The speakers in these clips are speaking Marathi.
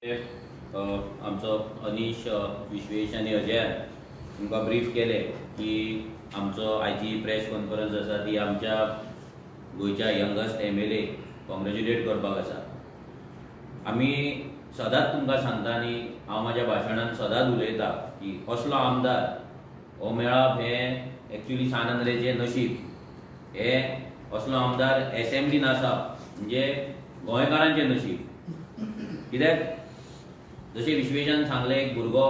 आमचो अनीश विश्वेश आनी अजयान तुमकां ब्रीफ केले की आमचो आयची प्रेस कॉन्फरन्स आसा ती आमच्या गोंयच्या यंगस्ट MLA कॉंग्रेच्युलेट करपाक आसा. आमी सदांच तुमकां सांगता आनी हांव म्हाज्या भाशणान सदांच उलयता की असलो आमदार हो मेळप हें एक्चुली सानंद्रेचें नशीब. हे असलो आमदार असेंब्लीन आसप म्हणजे गोंयकारांचें नशीब. कित्याक जशें विश्वेशान सांगलें एक भुरगो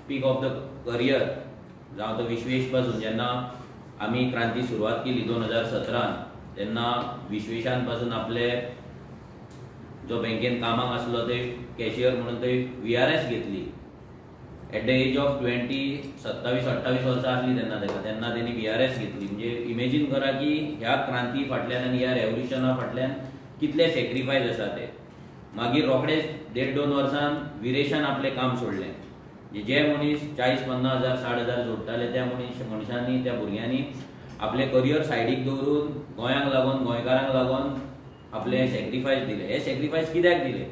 पीक ऑफ द करियर जावं तो विश्वेश पासून जेन्ना आमी क्रांती सुरवात केली 2017 तेन्ना विश्वेशान पासून आपले जो बँकेन कामाक आसलो ते कॅशियर म्हणून थंय VRS घेतली. एट द एज ऑफ 27-28 वर्सां आसली तेन्ना तेणी VRS घेतली. म्हणजे इमेजीन करा की ह्या क्रांती फाटल्यान आनी ह्या रेव्होल्युशना फाटल्यान कितले सॅक्रिफायस आसा ते. मागीर रोखडेच 1.5-2 वर्सान विरेशान आपलें काम सोडलें. जे मनीस 40-50 हजार 60 हजार जोडटाले त्या मनशांनी त्या भुरग्यांनी आपलें करियर सायडीक दवरून गोंयांक लागून गोंयकारांक लागून आपले सॅक्रिफायस दिले. हे सॅक्रिफायस कित्याक दिले?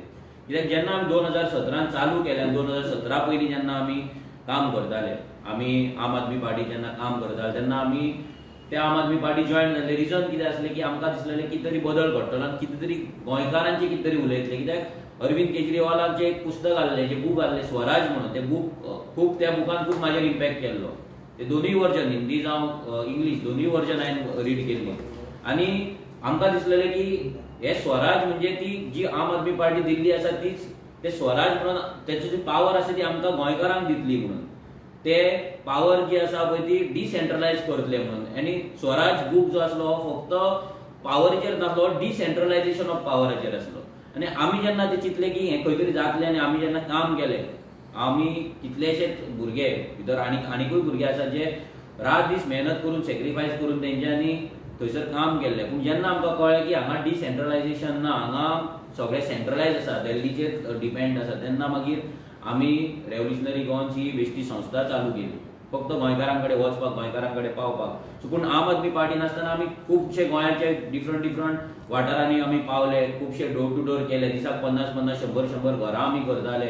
कित्याक जेन्ना आमी 2017 चालू केलें 2017 पयलीं जेन्ना आमी काम करताले, आमी आम आदमी पार्टी जेन्ना काम करताले तेन्ना आमी त्या आम आदमी पार्टी जॉयन जाल्ले. रिजन कितें आसलें की आमकां दिसलेलें कितें तरी बदल घडटलो आनी कितें तरी गोंयकारांचें कितें तरी उलयतले. कित्याक अरविंद केजरीवालाचें एक पुस्तक आहलें, जें बूक आहलें स्वराज म्हणून, तें बूक त्या बुकान खूब म्हाजेर इम्पॅक्ट केल्लो. ते दोनूय वर्जन हिंदी जावं इंग्लीश दोनूय वर्जन हांवें रीड केल्ली. आनी आमकां दिसलेलें की हे स्वराज म्हणजे ती जी आम आदमी पार्टी दिल्ली आसा तीच ते स्वराज म्हणून तेची जी पावर आसा ती आमकां गोंयकारांक दितली म्हणून. ते पावर जी आसा पळय ती डिसेंट्रलायज करतले म्हणून. आनी स्वराज बूक जो आसलो हो फक्त पावरीचेर नासलो, डिसेंट्रलायजेशन ऑफ पावराचेर आसलो. आनी आमी जेन्ना ते चिंतले की हें खंय तरी जातलें आनी आमी जेन्ना काम केलें, आमी कितलेशेच भुरगे भितर आनीकूय भुरगे आसा जे रात दीस मेहनत करून सॅक्रिफायस करून तेंच्यांनी थंयसर काम केल्लें. पूण जेन्ना आमकां कळ्ळें की हांगा डिसेंट्रलायजेशन ना, हांगा सगळें सेंट्रलायज आसा, दिल्लीचेर डिपेंड आसा, तेन्ना मागीर आमी रेव्होल्युशनरी गोवन्स ही बेश्टी संस्था चालू केली फक्त गोंयकारां कडेन वचपाक, गोंयकारां कडेन पावपाक. सो पूण आम आदमी पार्टी नासतना आमी खुबशे गोंयाचे डिफरंट वाठारांनी आमी पावले, खुबशे डोर टू डोर केले. दिसाक 50-50 100-100 घरां आमी करताले.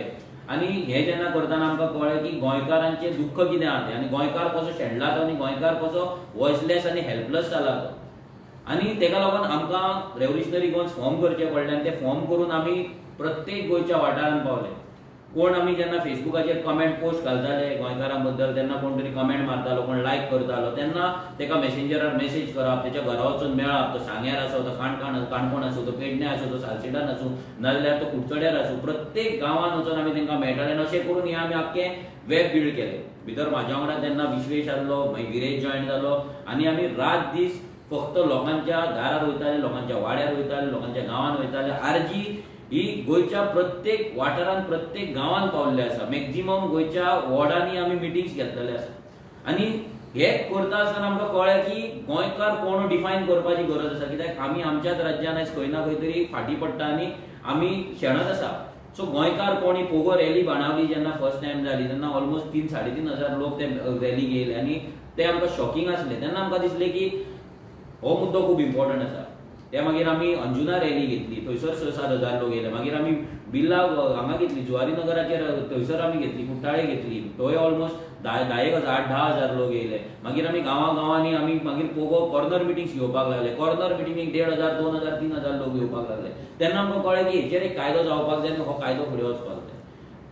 आनी हें जेन्ना करतना आमकां कळ्ळें की गोंयकारांचें दुख्ख कितें आहा तें, आनी गोंयकार कसो शेणला तो, आनी गोंयकार कसो वॉयसलेस आनी हेल्पलेस जाला तो. आनी तेका लागून आमकां रेव्होल्युशनरी गोवन्स फॉर्म करचे पडले. आनी ते फॉर्म करून आमी प्रत्येक गोंयच्या वाठारांत पावले. कोण आमी जेन्ना फेसबुकाचेर कमेंट पोस्ट घालताले गोंयकारां बद्दल तेन्ना कोण तरी कमेंट मारतालो, कोण लायक करतालो, तेन्ना तेका मेसेंजरार मेसेज करप, तेच्या घरा वचून मेळप. तो सांग्यार आसूं, तो काणकोण आसूं, तो पेडण्यां आसूं, तो सालसेटान आसूं, नाजाल्यार तो कुडचड्यार आसूं, प्रत्येक गांवांत वचून आमी तेंकां मेळटाले. आनी अशें करून हें आमी आख्खें वेब बिल्ड केलें. भितर म्हाज्या वांगडा तेन्ना विश्वेश आसलो, मागीर विरेश जॉयन जालो. आनी आमी रात दीस फक्त लोकांच्या दारार वयताले, लोकांच्या वाड्यार वयताले, लोकांच्या गांवांत वयताले. RG ही गोंयच्या प्रत्येक वाठारांत प्रत्येक गांवांत पावल्ले आसा. मॅक्झिमम गोंयच्या वॉर्डांनी आमी मिटिंग्स घेतलेले आसा. आनी हे करता आसतना आमकां कळ्ळें की गोंयकार कोण डिफायन करपाची गरज आसा. कित्याक आमी आमच्याच राज्यान आयज खंय ना खंय तरी फाटीं पडटा आनी आमी शेणत आसा. सो गोंयकार कोणी पोगो रॅली बाणावली जेन्ना फर्स्ट टायम जाली तेन्ना ऑलमोस्ट 3-3.5 हजार लोक ते रॅलीक येयले. आनी ते आमकां शॉकिंग आसलें. तेन्ना आमकां दिसलें की हो मुद्दो खूब इम्पॉर्टंट आसा. ते मागीर आमी अंजुना रॅली घेतली, थंयसर 6-7 हजार लोक येयले. मागीर आमी बिर्ला हांगा घेतली, जुवारी नगराचेर थंयसर आमी घेतली, कुट्टाळे घेतली, थंय ऑलमोस्ट 10-10 हजार लोक येयले. मागीर आमी गांवांनी आमी मागीर पोगो कॉर्नर मिटिंग्स घेवपाक लागले. कॉर्नर मिटिंगेक 1,500, 2,000, 3,000 लोक येवपाक लागले. तेन्ना आमकां कळ्ळें की हेचेर एक कायदो जावपाक जाय आनी हो कायदो फुडें वचपाक जाय.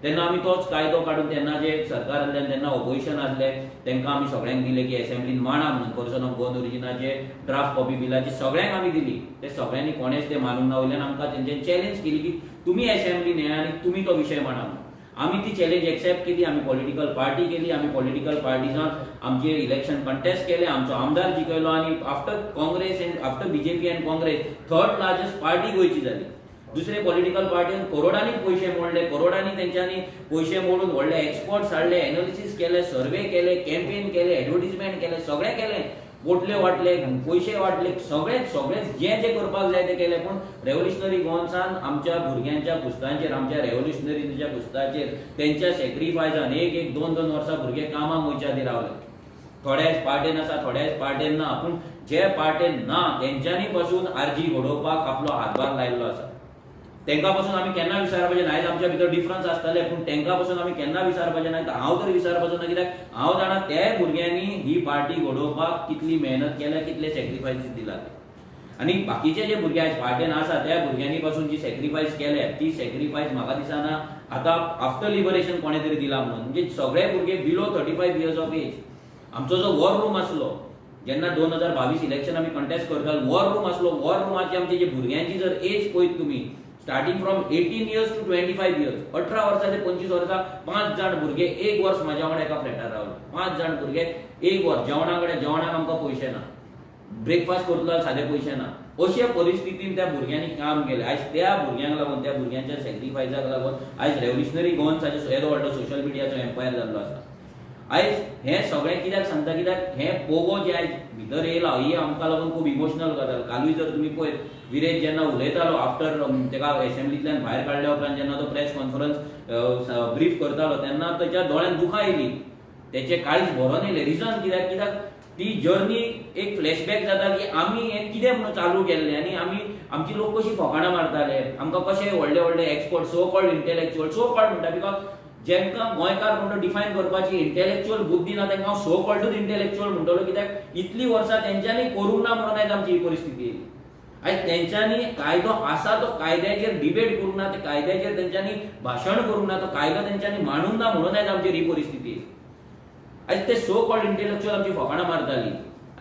तेन्ना आमी तोच कायदो काडून तेन्ना जे सरकार आसलें तेन्ना ऑपोजिशन आसलें तेंकां आमी सगळ्यांक दिलें की असेंब्लीन मांडा म्हणून पर्सन ऑफ गोवन ओरिजिनाचे ड्राफ्ट कॉपी बिलाची सगळ्यांक आमी दिली. ते सगळ्यांनी कोणेच ते मानूंक ना. वयल्यान आमकां तेंच्यांनी चॅलेंज केली की तुमी असेंब्लीन येया आनी तुमी तो विशय मांडा म्हणून. आमी ती चॅलेंज एक्सेप्ट केली. आमी पॉलिटिकल पार्टी केली. आमी पॉलिटिकल पार्टीजान आमचे इलेक्शन कंटेस्ट केलें. आमचो आमदार जिखयलो. आनी after Congress end after BJP end Congress third largest party गोंयची जाली. दुसरे पॉलिटिकल पार्टीन करोडांनी पयशे मोडले. करोडांनी तेंच्यांनी पयशे मोडून व्हडले एक्सपर्ट्स हाडले, एनालिसीस केले, सर्वे केले, कॅम्पेन केले, एडवर्टिजमेंट केले, सगळें केलें. पोटले वाटले, पयशे वाटले, सगळें जे करपाक जाय ते केलें. पूण रेव्होल्युशनरी गोवन्सान आमच्या भुरग्यांच्या कुस्तांचेर, आमच्या रेव्होल्युशनरीच्या कुस्ताचेर तेंच्या सॅक्रिफायसान 1-2 वर्सां भुरगे कामाक वयचे आदी रावले. थोड्याच पार्टेन आसा, थोड्याच पार्टेन ना. पूण जे पार्टेन ना तेंच्यांनी पासून RG घडोवपाक आपलो हातभार लायिल्लो आसा. तांकां पासून आमी केन्ना विचारपाचें ना. आयज आमच्या भितर डिफरन्स आसतले पूण तांकां पासून आमी केन्ना विचारपाचें ना. हांव तर विचारपाचो ना, कित्याक हांव जाणा त्या भुरग्यांनी ही पार्टी घडोवपाक कितली मेहनत केल्या, कितले सॅक्रिफायसीस दिला. आनी बाकीचे जे भुरगे आयज पार्टेन आसा त्या भुरग्यांनी पासून जी सॅक्रिफायस केल्या ती सॅक्रिफायस म्हाका दिसना आतां आफ्टर लिबरेशन कोणे तरी दिला म्हणून. म्हणजे सगळे भुरगे बिलो 35 इयर्स ऑफ एज. आमचो जो वॉर रूम आसलो जेन्ना 2022 इलेक्शन आमी कंटेस्ट करताले, वॉर रूम आसलो. वॉर रूमाची आमची जे भुरग्यांची जर एज पळयत तुमी, starting from 18 years to 25 years, 18 वर्सां ते 25 वर्सां 5 जाण भुरगे 1 वर्स म्हाज्या वांगडा एका फ्लॅटार रावले. 5 जाण भुरगे 1 वर्स. जेवणाक आमकां पयशे ना, ब्रेकफास्ट करतलो सादे पयशे ना. अशा परिस्थितीन त्या भुरग्यांनी काम केलें. आयज त्या भुरग्यांक लागून, त्या भुरग्यांच्या सॅक्रिफायसाक लागून आयज रेव्होल्युशनरी गोवन्साचो येदो व्हडलो सोशल मिडियाचो एम्पायर जाल्लो आसा. आयज हे सगळें कित्याक सांगता, कित्याक हे पोगो जे आयज भितर येयला ही आमकां लागून खूब इमोशनल गजाल. कालूय जर तुमी पळयत, विरेज जेन्ना उलयतालो आफ्टर तेका एसेंब्लींतल्यान भायर काडल्या उपरांत जेन्ना तो प्रेस कॉन्फरन्स ब्रीफ करतालो तेन्ना ताच्या दोळ्यांत दुखां येयली, तेचे काळीज भरोन येयलें. रिजन कित्याक ती जर्नी एक फ्लॅशबॅक जाता की आमी हें कितें म्हणून चालू केल्लें आनी आमची लोक कशी फकाणां मारताले, आमकां कशे व्हडले व्हडले expert, so called intellectual, so called म्हणटा बिकॉज जेंकां गोंयकार म्हणटा डिफायन करपाची इंटेलेक्च्युअल बुद्धी ना तांकां हांव सो कॉल्डूच इंटेलेक्च्युअल म्हणटलो. कित्याक इतलीं वर्सां तेंच्यांनी करूंक ना म्हणून आयज आमची ही परिस्थिती येयली. आयज तेंच्यांनी कायदो आसा तो कायद्याचेर डिबेट करूंक ना, ते कायद्याचेर तेंच्यांनी भाशण करूंक ना, तो कायदो तेंच्यांनी मांडूंक ना म्हणून आयज आमचेर ही परिस्थिती येयली. आयज ते सो कॉल्ड इंटेलेक्च्युअल आमची फकाणां मारताली.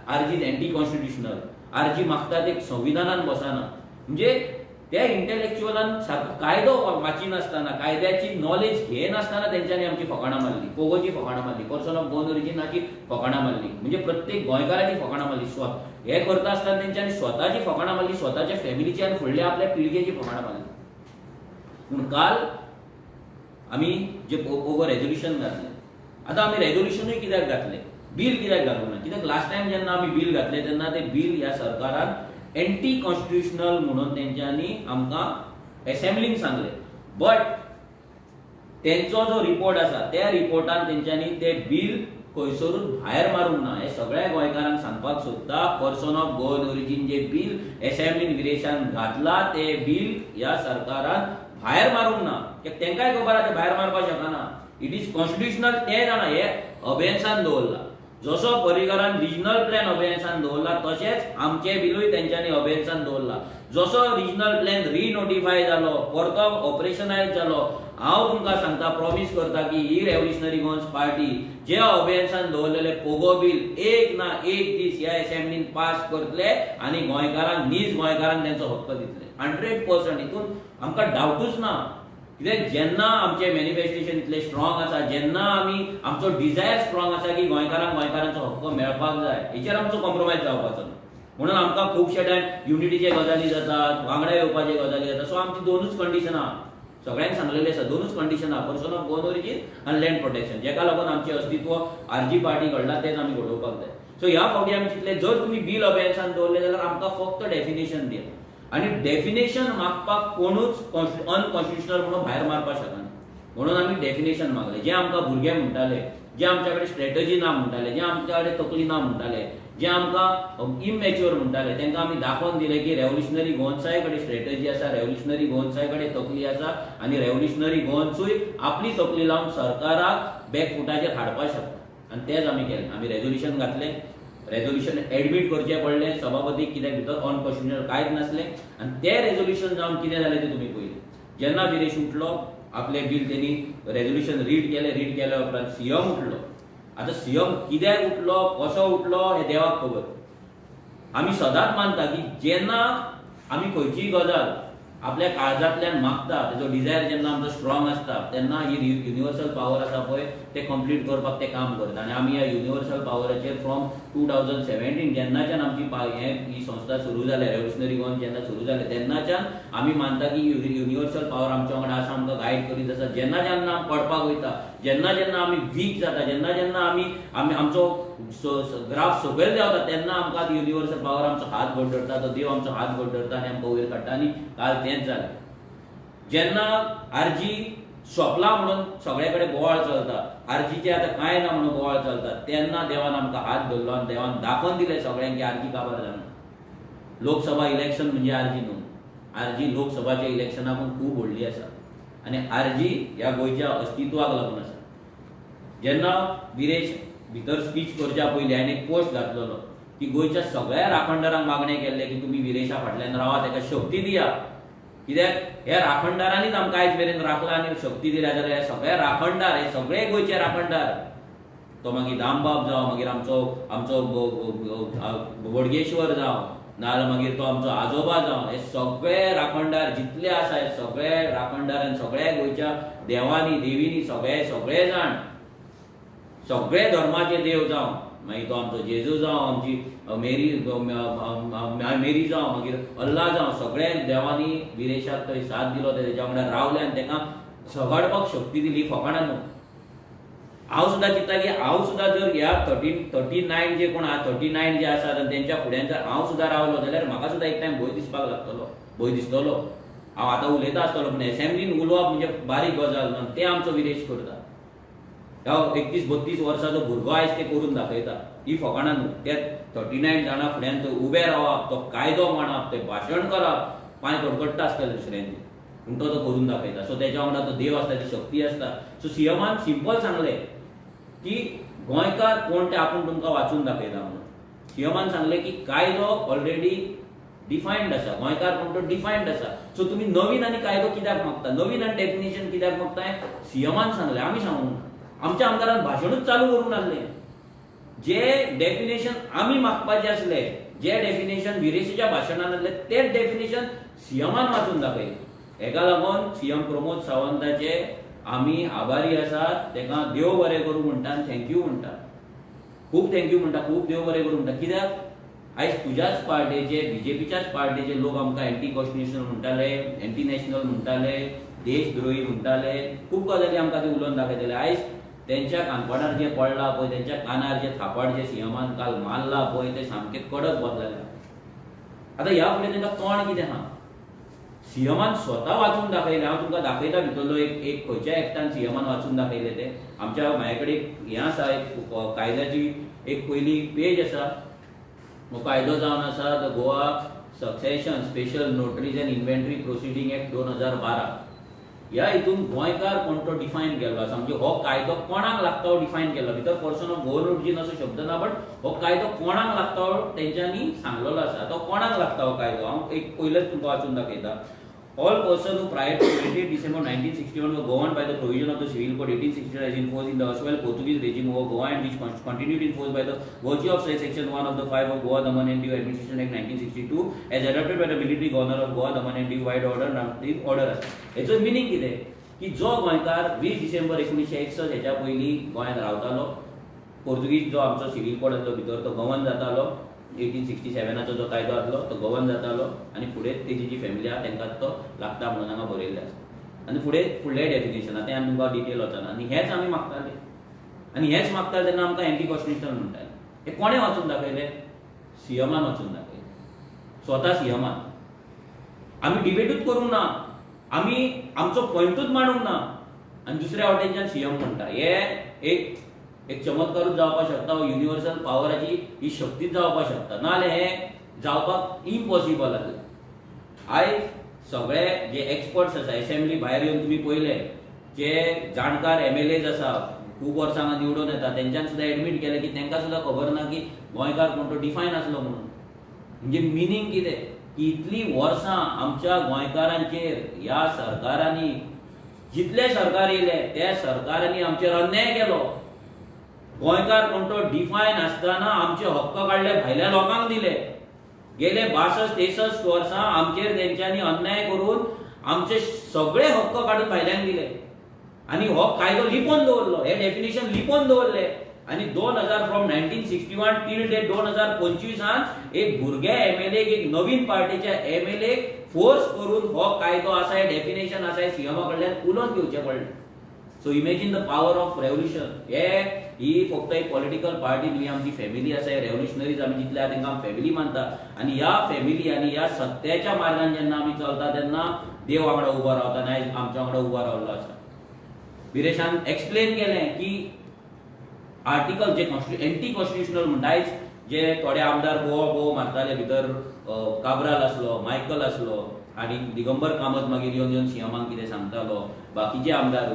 आरजी एंटी कॉन्स्टिट्युशनल, आरजी मागतात एक संविधानान बसना. म्हणजे त्या इंटेलेक्च्युअलान कायदो वाचिनासतना, कायद्याची नॉलेज घेनासतना तेंच्यांनी आमची फकाणां मारली, पोगोची फकाणां मारली, पर्सन ऑफ गोवन ओरिजिनाची फकाणां मारली, म्हणजे प्रत्येक गोंयकाराची फकाणां मारली. हे करता आसतना तेंच्यांनी स्वताची फकाणां मारली, स्वताच्या फॅमिलीची आनी फुडल्या आपल्या पिळगेची फकाणां मारली. पूण काल आमी जे पोगो रेजोल्युशन घातलें, आतां आमी रेजोल्युशनूय कित्याक घातलें, बील कित्याक घालूंक ना? कित्याक लास्ट टायम जेन्ना आमी बील घातलें तेन्ना तें बील ह्या सरकारान एंटी कॉन्स्टिट्युशनल म्हणून तेंच्यांनी आमकां एसेंब्लीन सांगलें. बट तेंचो जो रिपोर्ट आसा त्या रिपोर्टान तेंच्यांनी तें बील खंयसरूच भायर मारूंक ना. हे सगळ्या गोंयकारांक सांगपाक सोदता, पर्सन ऑफ गोवन ओरिजीन जे बील एसेंब्लीन विरेशान घातला तें बील ह्या सरकारान भायर मारूंक ना. तेंकाय खबर आसा ते भायर मारपाक शकना. It is constitutional. ते जाणा हे अभेन्सान दवरला. जसो पर्रीकारान रिजनल प्लॅन अभेन्सान दवरला तशेंच आमचे बिलूय तेंच्यांनी अभेन्सान दवरला. जसो रिजनल प्लॅन रिनोटिफाय जालो, परतो ऑपरेशनायज जालो, हांव तुमकां सांगता, प्रॉमिस करता की ही रेव्होल्युशनरी गोवन्स पार्टी जे अभेन्सान दवरलेले पोगो बील एक ना एक दीस ह्या एसेंब्लीन पास करतले आनी गोंयकारांक, नीज गोंयकारांक तेंचो हक्क दितले. 100% हितून आमकां डावटूच ना. कित्याक जेन्ना आमचे मॅनिफेस्टेशन इतले स्ट्रॉंग आसा, जेन्ना आमी आमचो डिझायर स्ट्रॉंग आसा की गोंयकारांक गोंयकारांचो हक्क मेळपाक जाय, हेचेर आमचो कॉम्प्रोमायज जावपाचो ना. म्हणून आमकां खुबशे टायम युनिटीचे गजाली जातात, वांगडा येवपाचे गजाली जाता. सो आमची दोनूच कंडिशनां आहा, सगळ्यांक सांगलेलें आसा, दोनूच कंडिशन आहा, पर्सन ऑफ गोवन ओरिजीन आनी लँड प्रोटेक्शन, जेका लागून आमचें अस्तित्व आरजी पार्टी घडला तेच आमी घडोवपाक जाय. सो ह्या फावटी आमी चिंतलें जर तुमी बील अभेन्सान दवरलें जाल्यार आमकां फक्त डेफिनेशन दिया. आनी डेफिनेशन मागपाक कोणूच अनकॉन्स्टिट्युशनल म्हणून भायर मारपाक शकना. म्हणून आमी डेफिनेशन मागलें. जे आमकां भुरगे म्हणटाले, जे आमच्या कडेन स्ट्रॅटजी ना म्हणटाले, जे आमच्या कडेन तकली ना म्हणटाले, जे आमकां इमॅच्युअर म्हणटाले, तांकां आमी दाखोवन दिलें की रेव्होल्युशनरी गोवन्साय कडेन स्ट्रॅटजी आसा, रेव्होल्युशनरी गोवन्साय कडेन तकली आसा आनी रेव्होल्युशनरी गोवन्सूय आपली तकली लावन सरकाराक बॅकफुटाचेर हाडपाक शकता. आनी तेंच आमी केलें. आमी रेजोल्युशन घातलें. रेजोल्युशन एडमीट करचें पडलें सभापतीक, कित्याक भितर अनकॉन्स्टिट्युशनल कांयच नासलें. आनी तें रेजोल्युशन जावन कितें जालें तें तुमी पळयलें. जेन्ना विरेश उठलो, आपलें बील तेणी रेजोल्युशन रीड केल्या उपरांत सीएम उठलो. आतां सीएम कित्याक उठलो, कसो उठलो हें देवाक खबर. आमी सदांच मानता की जेन्ना आमी खंयचीय गजाल आपल्या काळजांतल्यान मागता, तेजो डिझायर जेन्ना आमचो स्ट्रॉंग आसता, तेन्ना ही युनिवर्सल पावर आसा पळय ते कंप्लीट करपाक ते काम करता. आनी आमी ह्या युनिवर्सल पावराचेर फ्रॉम 2017 जेन्नाच्यान आमची ही संस्था सुरू जाल्या, रेव्होल्युशनरी गोवन जेन्ना सुरू जालें तेन्नाच्यान आमी मानता की युनिवर्सल पावर आमच्या वांगडा आसा, आमकां गायड करीत आसा. जेन्ना जेन्ना आमी पडपाक वयता, जेन्ना जेन्ना आमी वीक जाता, जेन्ना जेन्ना आमी आमचो ग्राफ सकयल देंवता, तेन्ना आमकां युनिवर्सल पावर आमचो हात घट धरता, तो देव आमचो हात घट धरता आनी आमकां वयर काडटा. आनी काल तेंच जालें. जेन्ना आरजी सोंपला म्हणून सगळे कडेन बोवाळ चलता, आरजीचे आतां कांय ना म्हणून बोवाळ चलता, तेन्ना देवान आमकां हात धरलो आनी देवान दाखोवन दिलें सगळ्यांक की आरजी काबार जाना. लोकसभा इलेक्शन म्हणजे आरजी न्हू. आरजी लोकसभाच्या इलेक्शनाक खूब व्हडली आसा आनी आरजी ह्या गोंयच्या अस्तित्वाक लागून आसा. जेन्ना विरेश भितर स्पीच करच्या पयलीं हांवें एक पोस्ट घातलेलो की गोंयच्या सगळ्या राखणदारांक मागणें केल्लें की तुमी विरेशा फाटल्यान रावा, ताका शक्ती दिया. कित्याक ह्या राखणदारांनीच आमकां आयज मेरेन राखला आनी शक्ती दिल्या जाल्यार हे सगळे राखणदार, हे सगळे गोंयचे राखणदार, तो मागीर दामबाब जावं, मागीर आमचो बोडगेश्वर जावं, नाजाल्यार मागीर तो आमचो आजोबा जावं, हे सगळे राखणदार जितले आसा हे सगळे राखणदार सगळ्या गोंयच्या देवांनी देवींनी सगळे जाण, सगळे धर्माचे देव जावं, मागीर तो आमचो जेजू जावं, आमची मेरी जावं, मागीर अल्ला जावं, सगळ्या देवांनी विरेशाक थंय साथ दिलो, तेच्या वांगडा रावले आनी ताका झगडपाक शक्ती दिली. फकाणां न्हू. हांव सुद्दां चिंतता की हांव सुद्दां जर ह्या 39 जे कोण आहा 39 जे आसात आनी तेंच्या फुड्यान जर हांव सुद्दां रावलो जाल्यार म्हाका सुद्दां एक टायम भंय दिसपाक लागतलो, भंय दिसतलो. हांव आतां उलयता आसतलो पूण एसेंब्लीन उलोवप म्हणजे बारीक गजाल न्हू. ते आमचो विरेश करता. हांव 31-32 वर्साचो भुरगो आयज ते करून दाखयता. ही फकाणां न्हू. ते 39 जाणां फुड्यान थंय उबे रावप, तो कायदो मांडप, ते भाशण करप, पांय कडकडटा आसतले दुसऱ्यांचे, पूण तो करून दाखयता. सो तेच्या वांगडा तो देव आसता, ती शक्ती आसता. सो सीएमान सिंपल सांगलें की गोंयकार कोण ते आपूण तुमकां वाचून दाखयता म्हणून. सीएमान सांगलें की कायदो ऑलरेडी डिफायन्ड आसा, गोंयकार कोण तो डिफायन्ड आसा. सो तुमी नवीन आनी कायदो कित्याक मागता, नवीन आनी डेफिनेशन कित्याक मागताय. सीएमान सांगलें, आमी सांगूंक ना. आमच्या आमदारान भाशणूच चालू करून आहलें. जे डेफिनेशन आमी मागपाचे आसले, जे डेफिनेशन विरेशाच्या भाशणान आहले, तेच डेफिनेशन सीएमान वाचून दाखयलें. हेका लागून सीएम प्रमोद सावंताचे आमी आभारी आसात. ताका देव बरें करूं म्हणटा आनी थँक्यू म्हणटा, खूब थँक्यू म्हणटा, खूब देव बरें करूं म्हणटा. कित्याक आयज तुज्याच पार्टेचे, बीजेपीच्याच पार्टेचे लोक आमकां एंटी कॉन्स्टिट्युशनल म्हणटाले, एंटी नॅशनल म्हणटाले, देशद्रोही म्हणटाले, खूब गजाली आमकां ते उलोवन दाखयताले. आयज तेंच्या कानपडार जे पडला पळय, तेंच्या कानार जे थापड जे सीएमान काल मारला पळय, ते सामके कडक बदलले. आतां ह्या फुडें तांकां तोंड कितें आहा. सीएमान स्वता वाचून दाखयलें. हांव तुमकां दाखयता भितरलो एक खंयच्या एक्टान सीएमान वाचून दाखयलें तें. आमच्या म्हाजे कडेन हें आसा, एक कायद्याची एक पयली पेज आसा. हो कायदो जावन आसा the Goa succession special notaries and inventory proceeding act 2012. ह्या हितून गोंयकार कोण तो डिफायन केल्लो आसा. म्हणजे हो कायदो कोणाक लागता हो डिफायन केल्लो. भितर पर्सन ऑफ गोवन ओरिजीन असो शब्द ना, बट हो कायदो कोणाक लागता हो तेंच्यांनी सांगलेलो आसा. तो कोणाक लागता हो कायदो हांव एक पयलेच तुमकां वाचून दाखयता. All persons who prior to 28 December 1961 were governed by the provision of the Civil Code 1862 as enforced in the erstwhile Portuguese regime over Goa and which continued in force by the virtue of Section 1 of the 5 of Goa, Daman and Diu Administration Act 1962 as adopted by the military governor of Goa, Daman and Diu Wide Order order आसा. हेचो मिनिंग कितें की जो गोंयकार 20 डिसेंबर 1961 हेच्या पयलीं गोंयांत रावतालो, पोर्तुगीज जो आमचो सिव्हिल कोड आसलो भितर तो गवर्न जातालो, 1867 जो कायदो आसलो तो गवर्न जातालो आनी फुडें तेजी जी फॅमिली आहा तांकां तो लागता म्हणून हांगा बरयल्लें आसा. आनी फुडें डेफिनेशन आतां आमी तुमकां डिटेल वचना. आनी हेच आमी मागताले आनी हेच मागताले तेन्ना आमकां एंटी कॉन्स्टिट्युशनल म्हणटाले. हे कोणें वाचून दाखयलें? सीएमान वाचून दाखयलें, स्वता सीएमान. आमी डिबेटूच करूंक ना, आमी आमचो पॉयंटूच मांडूंक ना आनी दुसऱ्या वाटेच्यान सीएम म्हणटा. हे एक चमत्कारूच जावपाक शकता. युनिवर्सल पावराची ही शक्तीच जावपाक शकता, नाजाल्यार हे जावपाक इम्पॉसिबल आसलें. आयज सगळे जे एक्सपर्ट्स आसा एसेंब्ली भायर येवन तुमी पळयले, जे जाणकार MLAs आसा खूब वर्सां निवडून येता, तेंच्यान सुद्दां एडमीट केलें की तांकां सुद्दां खबर ना की गोंयकार कोण तो डिफायन आसलो म्हणून. म्हणजे मिनींग कितें की इतलीं वर्सां आमच्या गोंयकारांचेर ह्या सरकारांनी, जितले सरकार येयले त्या सरकारांनी आमचेर अन्याय केलो. गोंयकार कोण तो डिफायन आसतना आमचे हक्क काडले भायल्या लोकांक दिले. गेले 62-63 वर्सां आमचेर तेंच्यांनी अन्याय करून आमचे सगळे हक्क काडून भायल्यांक दिले आनी हो कायदो लिपोवन दवरलो, हे डेफिनेशन लिपोवन दवरले. आनी 2000 फ्रॉम 1961 टील डेट 2025 एक भुरग्या MLA एक नवीन पार्टीच्या MLA फोर्स करून हो कायदो आसा, हे डेफिनेशन आसा, हे सीएमा कडल्यान उलोवन घेवचें पडलें. So imagine the power of revolution. ही फक्त एक पॉलिटिकल पार्टी न्ही, आमची फॅमिली आसा. रेव्होल्युशनरीज आमी जितले आहा तांकां फॅमिली मानता आनी ह्या फॅमिली आनी ह्या सत्याच्या मार्गान जेन्ना आमी चलता तेन्ना देव वांगडा उबो रावता आनी आयज आमच्या वांगडा उबो रावल्लो आसा. विरेशान एक्सप्लेन केलें की आर्टिकल जे एंटी कॉन्स्टिट्युशनल म्हणटा, आयज जे थोडे आमदार गोवा मारताले भितर काब्राल आसलो, मायकल आसलो, आणि दिगंबर कामत मागीर येवन सीएमाक कितें सांगतालो, बाकीचे आमदार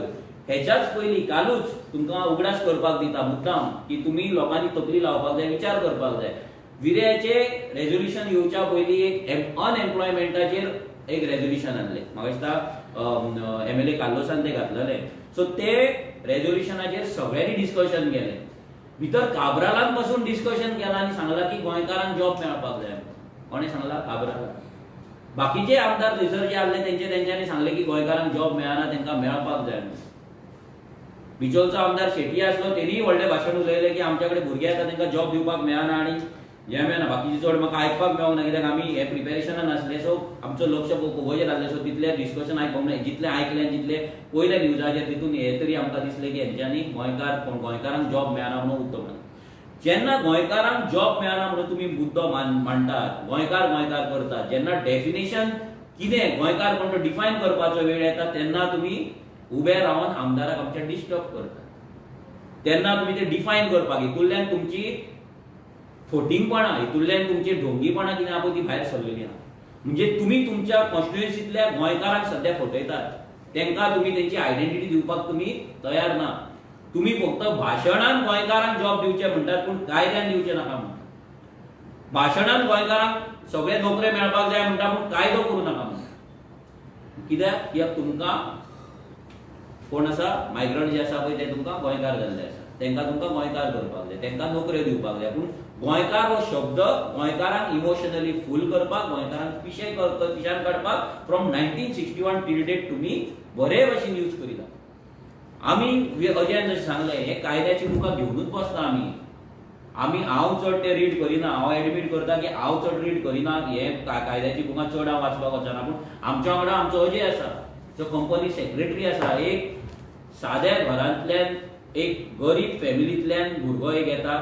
हेच्याच पयलीं कालूच तुमकां उगडास करपाक दिता मुद्दाम की तुमी लोकांनी तकली लावपाक जाय, विचार करपाक जाय. विर्याचे रेझोल्युशन येवच्या पयलीं एक अनएम्प्लॉयमेंटाचेर एक रेझोल्युशन हाडलें. म्हाका दिसता MLA कार्लोसान ते घातलेले. सो ते रेझोल्युशनाचेर सगळ्यांनी डिस्कशन केलें. भितर काब्रालान पासून डिस्कशन केलां आनी सांगलां की गोंयकारांक जॉब मेळपाक जाय. कोणें सांगलां? काब्रालान. बाकीचे आमदार थंयसर जे आसले तेंच्यांनी सांगलें की गोंयकारांक जॉब मेळना, तांकां मेळपाक जाय. बिचोलचो आमदार शेट्टी आसलो, तेणीय व्हडलें भाशण उलयलें की आमच्या कडेन भुरगे येता तांकां जॉब दिवपाक मेळना आनी हें मेळना. बाकीचे चड म्हाका आयकपाक मेळोंक ना, कित्याक आमी हे प्रिपेरेशनान आसले. सो आमचो लक्ष कोवोचेर आसलें. सो तितलें डिस्कशन आयकूंक ना. जितलें आयकलें जितलें पयलें न्यूजाचेर तितून हे तरी आमकां दिसलें की हेंच्यांनी गोंयकारांक जॉब मेळना म्हणून उत्तर. जेन्ना गोंयकारांक जॉब मेळना म्हणून तुमी मुद्दो मांडटात, गोंयकार करतात, जेन्ना डेफिनेशन कितें गोंयकार कोण तो डिफायन करपाचो वेळ येता तेन्ना तुमी उबे रावन आमदाराक आमच्या डिस्टर्ब करतात. तेन्ना तुमी ते डिफायन करपाक हितूंतल्यान तुमची फोटिंगपणां, हितूंतल्यान तुमची ढोंगीपणां कितें आहा पळय ती भायर सरलेली आहा. म्हणजे तुमी तुमच्या कॉन्स्टिट्युएन्सींतल्या गोंयकारांक सध्या फटयतात. तांकां तुमी तेंची आयडेंटिटी दिवपाक तुमी तयार ना. तुमी फक्त भाशणान गोंयकारांक जॉब दिवचे म्हणटात पूण कायद्यान दिवचे नाका म्हणटात. भाशणान गोंयकारांक सगळे नोकरे मेळपाक जाय म्हणटा पूण कायदो करूं नाका म्हणटा. कित्याक तुमकां कोण आसा मायग्रंट जे आसा पळय ते तुमकां गोंयकार जाल्ले आसा, तांकां तुमकां गोंयकार करपाक जाय, तांकां नोकऱ्यो दिवपाक जाय. पूण गोंयकार हो शब्द गोंयकारांक इमोशनली फूल करपाक, गोंयकारांक पिशान काडपाक फ्रॉम 1961 टील डेट तुमी बरे भशेन यूज करिता. आमी अजयान जशें सांगलें हे कायद्याची बुकां घेवनूच बसता आमी. हांव चड ते रीड करिना. हांव एडमीट करता की हांव चड रीड करिना. हे कायद्याची बुकां चड हांव वाचपाक वचना. पूण आमच्या वांगडा आमचो अजय आसा जो कंपनी सेक्रेटरी आसा. एक साद्या घरांतल्यान एक गरीब फॅमिलींतल्यान भुरगो एक येता,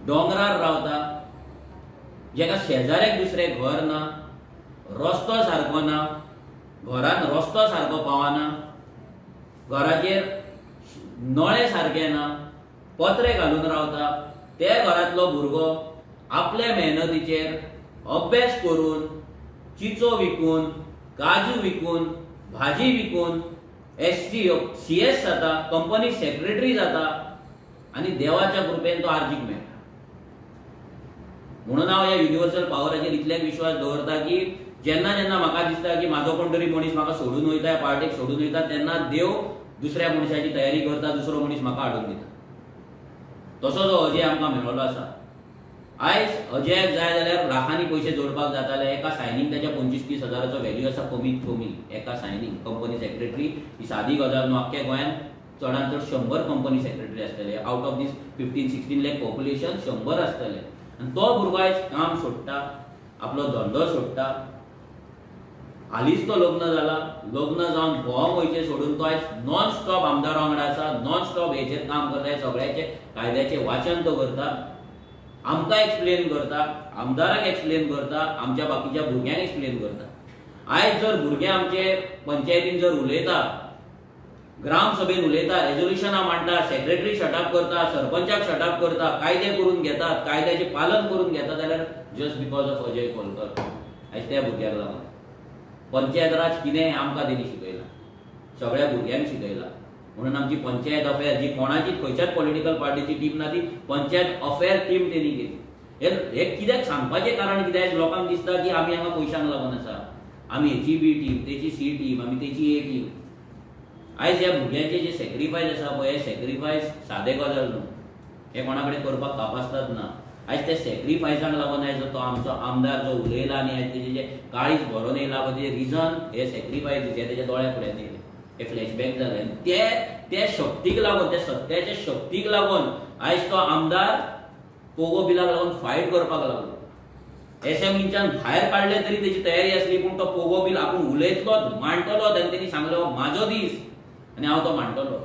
दोंगरार रावता, जेका शेजाऱ्याक दुसरें घर ना, रस्तो सारको ना, घरान रस्तो सारको पावना, घराचेर नळे सारके ना, पत्रे घालून रावता. त्या घरांतलो भुरगो आपल्या मेहनतीचेर अभ्यास करून, चिचो विकून, काजू विकून, भाजी विकून CS जाता, कंपनी सेक्रेटरी जाता आनी देवाच्या कृपेन तो आर्जीक मेळटा. म्हणून हांव ह्या युनिवर्सल पावराचेर इतलेच विश्वास दवरता की जेन्ना जेन्ना म्हाका दिसता की म्हाजो कोण तरी मनीस म्हाका सोडून वयता, पार्टेक सोडून वयता, तेन्ना देव दुसऱ्या मनशाची तयारी करता, दुसरो मनीस म्हाका हाडून दिता. तसो जो अजय आमकां मेळ्ळो आसा. आयज अजयाक जाय जाल्यार लाखांनी पयशे जोडपाक जाताले. एका सायनीक त्याच्या 25-30 हजाराचो व्हॅल्यू आसा कमीत कमी एका सायनीक. कंपनी सेक्रेटरी ही सादी गजाल न्हू. आख्ख्या गोंयांत चडांत चड 100 कंपनी सेक्रेटरी आसतले. Out of these 15-16 lakh population 100 आसतले. आनी तो भुरगो आयज काम सोडटा, आपलो धंदो सोडटा. हालींच तो लग्न जाला. लग्न जावन भोवंक वयचें सोडून तो आयज नॉन स्टॉप आमदारा वांगडा आसा. नॉन स्टॉप हेचेर काम करता. सगळ्याचे कायद्याचें वाचन तो करता. आमकां एक्सप्लेन करता, आमदाराक एक्सप्लेन करता, आमच्या बाकीच्या भुरग्यांक एक्सप्लेन करता. आयज जर भुरगे आमचे पंचायतीन जर उलयता, ग्रामसभेन उलयता, रेझोल्युशनां मांडटा, सेक्रेटरी शटअप करता, सरपंचाक शटअप करता, कायदे करून घेतात, कायद्याचें पालन करून घेतात, जाल्यार जस्ट बिकॉज ऑफ अजय कोलकर. आयज त्या भुरग्याक लागून पंचायत राज कितें आमकां तेणी शिकयलां, सगळ्या भुरग्यांक शिकयलां. म्हणून आमची पंचायत अफेअर जी कोणाची खंयच्याच पॉलिटिकल पार्टीची टीम ना, ती पंचायत अफेअर टीम तेणी केली. हे कित्याक सांगपाचें कारण कितें? आयज लोकांक दिसता की आमी हांगा पयशांक लागून आसा, आमी हेची बी टीम, तेची C टीम, आमी तेची A टीम. आयज ह्या भुरग्यांचे जे सॅक्रिफायस आसा पळय, हे सॅक्रिफायस सादे गजाल न्हू. हे कोणा कडेन करपाक कापासतात ना. आयज त्या सॅक्रिफायसाक लागून आयज तो आमचो आमदार जो उलयला आनी आयज तेजे जे काळीज भरोन येयला पळय, तेजें रिजन हे सॅक्रिफायस जे तेच्या दोळ्या फुड्यान येयले, हे फ्लॅशबॅक जाले. त्या शक्तीक लागून, त्या सत्याच्या शक्तीक लागून आयज तो आमदार पोगो बिलाक लागून फायट करपाक लागलो. एसेंब्लीच्यान भायर काडले तरी तेची तयारी आसली, पूण तो पोगो बिल आपूण उलयतलो, मांडटलो. आनी तेणी सांगलो म्हाजो दीस आनी हांव तो मांडटलो.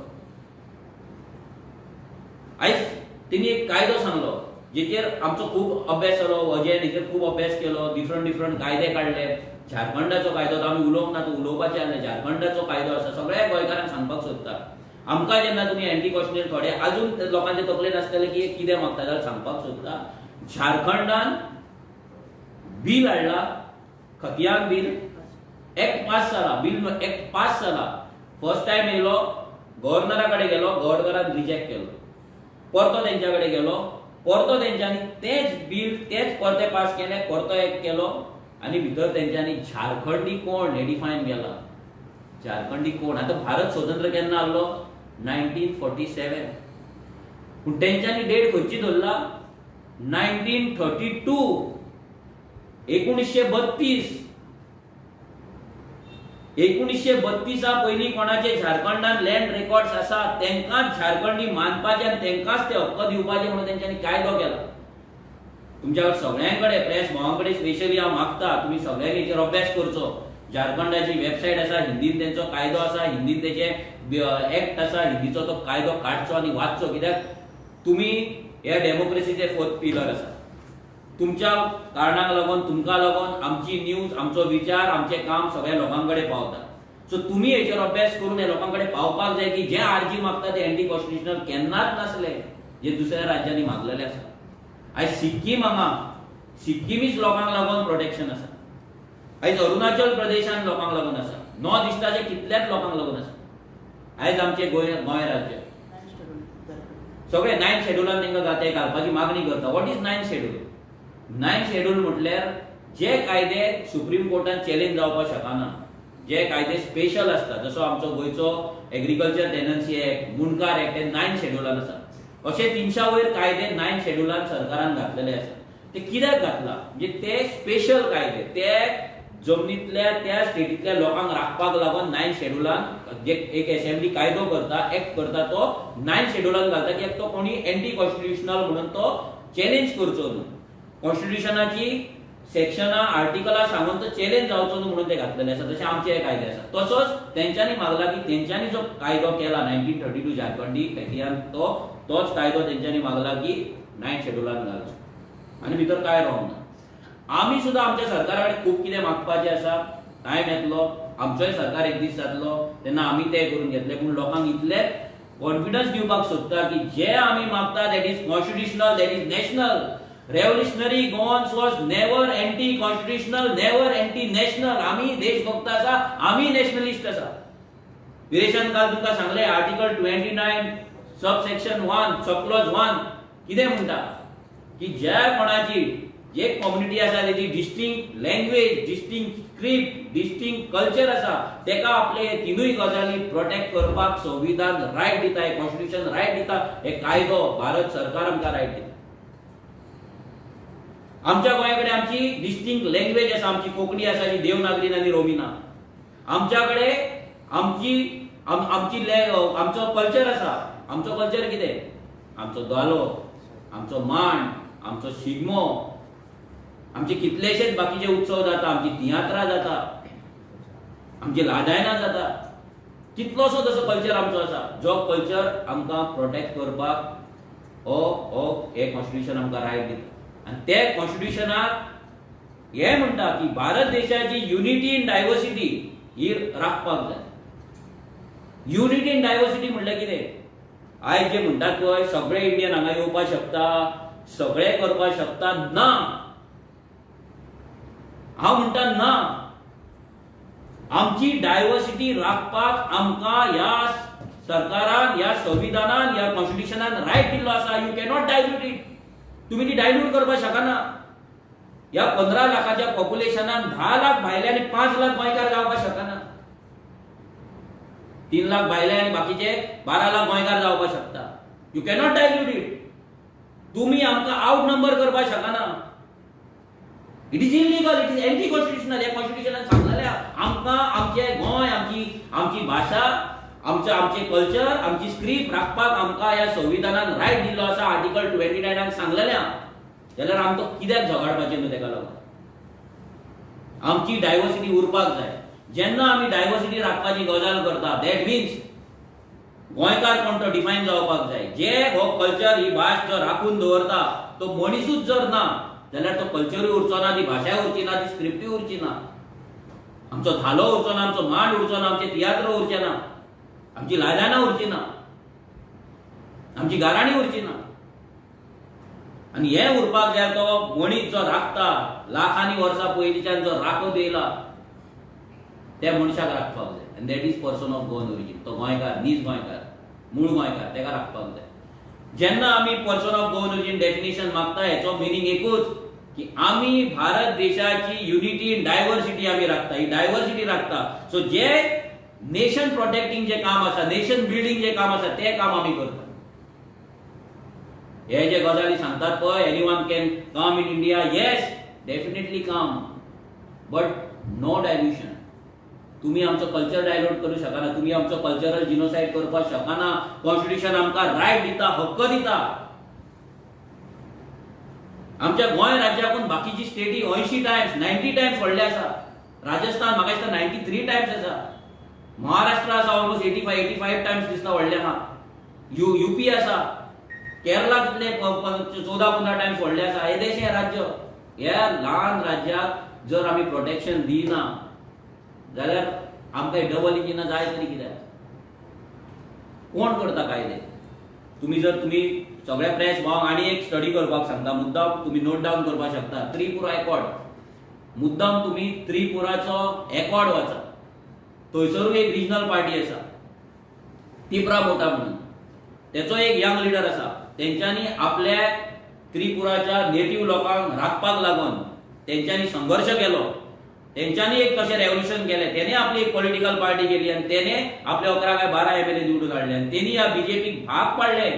आयज तेणी एक कायदो सांगलो जेचेर आमचो खूब अभ्यास जालो. अजयान हेचेर खूब अभ्यास केलो, डिफरंट कायदे काडले. झारखंडाचो कायदो तो आमी उलोवंक ना, तो उलोवपाचें आसलें. झारखंडाचो कायदो आसा, सगळ्या गोंयकारांक सांगपाक सोदता. आमकां जेन्ना तुमी एंटी कॉन्स्टिट्युशनल थोडे अजून लोकांचे तकलेन आसतलें की कितें मागता जाल्यार सांगपाक सोदता. झारखंडान बील हाडला खतयान बिल एक्ट पास जाला, बिल एक्ट पास जाला. फर्स्ट टाइम येयलो, गव्हर्नरा कडेन गेलो, गव्हर्नरान रिजेक्ट केलो. परतो तेंच्या कडेन गेलो, परतो तेंच्यांनी तेच बिल तेच परते पास केले, परतो एक केलो आणि भितर तेंच्यांनी झारखंडी कोण हे डिफायन केला. झारखंडी कोण? आता भारत स्वतंत्र केन्ना आसलो? 1947. पूण तेंच्यांनी डेट खंयची धरला? 1932. 1932. 1932 पयलीं कोणाचे झारखंडान लँड रेकॉर्ड्स आसा तेंकांच झारखंडी मानपाचे आनी तेंकांच ते हक्क दिवपाचे म्हणून तेंच्यांनी कायदो केला. तुमच्या सगळ्यांकडे प्रेस भावांकडे स्पेशली हांव मागता तुमी सगळ्यांनी हेचेर अभ्यास करचो. झारखंडाची वेबसायट आसा, हिंदीन तेंचो कायदो आसा, हिंदीन तेचे एक्ट आसा, हिंदीचो तो कायदो काडचो आनी वाचचो. कित्याक तुमी हे डेमोक्रेसीचे फोर्थ पिलर आसा. तुमच्या कारणाक लागून, तुमकां लागून आमची न्यूज, आमचो विचार, आमचें काम सगळ्या लोकांकडे पावता. सो तुमी हेचेर अभ्यास करून हे लोकांकडे पावपाक जाय की जे आरजी मागता ते अँटी कॉन्स्टिट्युशनल केन्नाच नासले जे दुसऱ्या राज्यांनी मागलेले आसा. आयज सिक्कीम हांगा सिक्कीमीच लोकांक लागून प्रोटेक्शन आसा. आयज अरुणाचल प्रदेशान लोकांक लागून आसा. नॉर्थ इस्टाचे कितल्याच लोकांक लागून आसा. आयज आमचे गोंय राज्य सगळे 9th शेड्युलान तांकां जाते घालपाची मागणी करता. What is 9th schedule? 9th schedule म्हटल्यार जे कायदे सुप्रीम कोर्टान चॅलेंज जावपाक शकना, जे कायदे स्पेशल आसता, जसो आमचो गोंयचो एग्रीकल्चर टेनन्सी एक्ट, मुणकार एक्ट, हे 9th शेड्युलान आसा. अशे 300 वयर कायदे 9th शेड्युलान सरकारान घातलेले आसा. ते कित्याक घातला? म्हणजे ते स्पेशल कायदे ते जमनीतल्या त्या स्टेटीतल्या लोकांक राखपाक लागून 9th शेड्युलान जे एक असेंब्ली कायदो करता, एक्ट करता, तो 9th शेड्युलान घालता की तो कोणी अँटी कॉन्स्टिट्युशनल म्हणून तो चॅलेंज करचो न्हू. कॉन्स्टिट्युशनाची सेक्शनां आर्टिकलां सांगून तो चॅलेंज जावचो न्हू म्हणून ते घातलेले आसा. तशें आमचे हे कायदे आसा. तसोच तेंच्यांनी मागला की तेंच्यांनी जो कायदो केला 1932 झारखंडी खेतियान तोच कायदो तेंच्यांनी मागला की 9th शेड्युलान घालचो आनी भितर काय रॉंग ना. आमी सुद्दां आमच्या सरकारा कडेन खूब कितें मागपाचें आसा. टायम येतलो, आमचोय सरकार एक दीस जातलो तेन्ना आमी तें करून घेतले. पूण लोकांक इतले कॉन्फिडन्स दिवपाक सोदता की जे आमी मागता that is constitutional, that is national. Revolutionary Goans was never anti constitutional, never anti national. आमी देशभक्त आसा, आमी नॅशनलिस्ट आसा. विरेशान काल तुमकां सांगले आर्टिकल 29 सबसेक्शन 1 सब क्लॉज 1 कितें म्हणटा की ज्या कोणाची जे कम्युनिटी आसा तेची distinct language, distinct script, distinct culture आसा तेका आपले तिनूय गजाली प्रोटेक्ट करपाक संविधान रायट दिता, हे कॉन्स्टिट्युशन रायट दिता, हे कायदो भारत सरकार आमकां रायट दिता. आमच्या गोंयाकडे आमची डिस्टिंक्ट लँग्वेज आसा, आमची कोंकणी आसा जी देवनागरीन आनी रोमिना. आमच्याकडे आमचो कल्चर आसा. आमचो कल्चर कितें? आमचो धालो, आमचो मांड, आमचो शिगमो, आमचे कितलेशेच बाकीचे उत्सव जाता, आमची तियात्रां जाता, आमची लादायनां जाता. कितलोसो तसो कल्चर आमचो आसा जो कल्चर आमकां प्रोटेक्ट करपाक हे कॉन्स्टिट्युशन आमकां रायट दिता. आनी ते कॉन्स्टिट्युशनाक हे म्हणटा की भारत देशाची युनिटी इन डायवर्सिटी ही राखपाक जाय. युनिटी इन डायवर्सिटी म्हणल्यार कितें? आयज जे म्हणटात पळय सगळे इंडियन हांगा येवपाक शकता, सगळे करपाक शकता, ना. हांव म्हणटा ना. आमची डायवर्सिटी राखपाक आमकां ह्या सरकारान, ह्या संविधानान, ह्या कॉन्स्टिट्युशनान रायट दिल्लो आसा. You cannot dilute it. तुम्ही ती डायल्यूट करपाक शकना. ह्या 15 लाखाच्या पॉप्युलेशनान 10 लाख भायले आनी 5 लाख गोंयकार जावपाक शकना. 3 लाख भायले आनी बाकीचे 12 लाख गोंयकार जावपाक शकता. You cannot dilute it. तुम्ही आमकां आउट नंबर करपाक शकना. It is illegal, it is anti constitutional. हे कॉन्स्टिट्युशनान सांगलेले आमकां आमचे गोंय, आमची भाषा, आमचे कल्चर, आमची स्क्रिप्ट राखपाक आमकां ह्या संविधानान रायट दिल्लो आसा. आर्टिकल 29 सांगलेले जाल्यार आमकां कित्याक झगडपाचें न्हू तेका लागून? आमची डायवर्सिटी उरपाक जाय. जेन्ना आमी डायवर्सिटी राखपाची गजाल करता दॅट मिन्स गोंयकार कोण तो डिफायन जावपाक जाय. जे हो कल्चर, ही भास जो राखून दवरता तो मनीसूच जर ना जाल्यार तो कल्चरूय उरचो ना, ती भाशाय उरची ना, ती स्क्रिप्टूय उरची ना, आमचो धालो उरचो ना, आमचो मांड उरचो ना, आमचे तियात्र उरचे ना, आमची लायलाना उरची ना, आमची गाराणी उरची ना. आणि हे उरपाक जाय तो मनीस जो राखता लाखांनी वर्सां पयलींच्यान जो राखो दिला त्या मनशाक राखपाक जाय आनी that is person of Goan origin. तो गोंयकार, नीज गोंयकार, मूळ गोंयकार, तेका राखपाक जाय. जेन्ना आमी person of Goan origin definition मागता हेचो मिनींग एकूच की आमी भारत देशाची युनिटी इन डायव्हर्सिटी आमी राखता, ही डायव्हर्सिटी राखता. सो जे नेशन प्रोटेक्टिंग जे काम आसा, नेशन बिल्डिंग जे काम आसा ते काम आमी करता. हे जे गजाली सांगतात पळय, anyone can come in India, yes definitely come, but no dilution. तुम्ही आमचो कल्चर डायल्यूट करू शकना, तुम्ही आमचो कल्चरल जिनोसाइड करपाक शकना. कॉन्स्टिट्यूशन आमकां रायट दिता, हक्क दिता. आमच्या गोंय राज्याकून बाकीची स्टेटी 80 टायम्स 90 टायम्स व्हडले आसा. राजस्थान म्हाका दिसता 93 टायम्स आसा. महाराष्ट्र आसा ऑलमोस्ट 85 टायम्स दिसता व्हडले आहा. यूपी आसा, केरला कितले 14-15 टायम्स व्हडले आसा. हे देश हे राज्य, ह्या ल्हान राज्याक जर आमी प्रोटेक्शन दिना जाल्यार आमकां डबल इंजिनां जाय तरी कित्याक? कोण करता कायदे? तुम्ही सगळ्या प्रेस भावांक आनी एक स्टडी करपाक सांगता, मुद्दाम तुम्ही नोट डावन करपाक शकता. त्रिपुरा एकॉर्ड, मुद्दाम तुम्ही त्रिपुराचो एकॉर्ड वाचा. थंयसरूय एक रिजनल पार्टी आसा तिप्रा मोटा म्हणून, तेचो एक यंग लीडर आसा. तेंच्यांनी आपल्या त्रिपुराच्या नेटिव्ह लोकांक राखपाक लागून तेंच्यांनी संघर्ष केलो. तेंच्यांनी एक कशें रेव्होल्युशन केलें, तेणे आपली एक पॉलिटिकल पार्टी केली आनी तेणे आपले 11 काय 12 एमएलए निवडून हाडले. आनी तेणी ह्या बीजेपीक भाग पाडले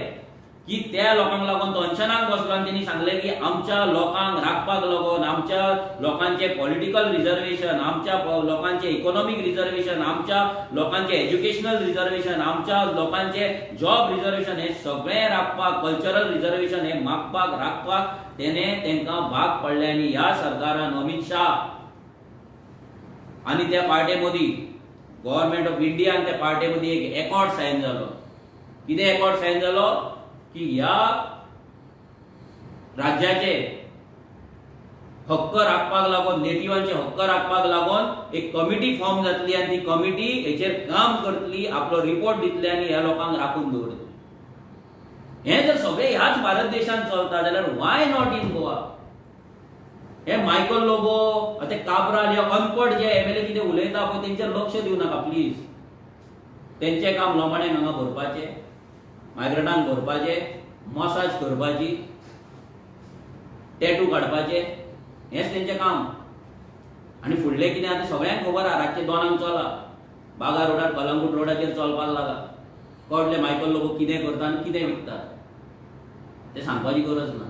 की त्या लोकांक लागून तो अंशनाक बसलो आनी तेणी सांगले की आमच्या लोकांक राखपाक लागून, आमच्या लोकांचे पॉलिटिकल रिजर्वेशन, आमच्या लोकांचे इकॉनॉमिक रिजर्वेशन, आमच्या लोकांचे एज्युकेशनल रिजर्वेशन, आमच्या लोकांचे जॉब रिजर्वेशन, हे सगळे राखपाक, कल्चरल रिजर्वेशन हे मागपाक राखपाक तेणे तेंकां भाग पडले. आनी ह्या सरकारान अमित शाह आणि त्या पार्टी मदी गव्हर्नमेंट ऑफ इंडिया आणि त्या पार्टी मदी एक एकॉर्ड साइन जालो. कितें एकॉर्ड साइन जालो की ह्या राज्याचे हक्क राखपाक लागून, नेटिवांचे हक्क राखपाक लागून एक कमिटी फॉर्म जातली आनी ती कमिटी हेचेर काम करतली, आपलो रिपोर्ट दितली आनी ह्या लोकांक राखून दवरतली. हे जर सगळे ह्याच भारत देशांत चलता जाल्यार वाय नॉट इन गोवा? हे मायकल लोबो, ते काब्राल, हे अनपड जे एमएलए कितें उलयता पळय तेंचेर लक्ष दिवं नाका प्लीज. तेंचें काम लोमाण्यांक हांगा भरपाचें, मायग्रंटांक भरपाचें, मसाज करपाची, टॅटू काडपाचे, हेंच तेंचें काम. आनी फुडलें कितें आतां सगळ्यांक खबर आहा, रातचे 2 चला, बागा रोडार कलंगूट रोडाचेर चलपाक लागा. कळटलें मायकल लोबो कितें करता आनी कितें विकता तें सांगपाची गरज ना.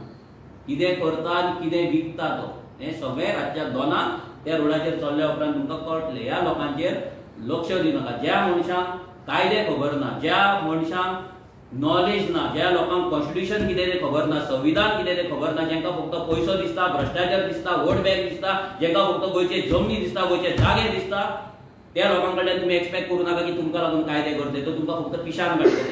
कितें करता आनी कितें विकता तो हे सगळे रातच्या 2 त्या रोडाचेर चल्ल्या उपरांत तुमकां कळटलें. ह्या लोकांचेर लक्ष दिनाका. ज्या मनशांक कायदे खबर ना, ज्या मनशांक नॉलेज ना, ज्या लोकांक कॉन्स्टिट्यूशन कितें तें खबर ना, संविधान कितें तें खबर ना, जेंकां फक्त पयसो दिसता, भ्रष्टाचार दिसता, वोट बँक दिसता, जेंकां फक्त गोंयचे जमनी दिसता, गोंयचे जागे दिसता, त्या लोकां कडल्यान तुमी एक्सपेक्ट करूं नाका की तुमकां लागून कायदे करतले. तो तुमकां फक्त पिशान काडटले.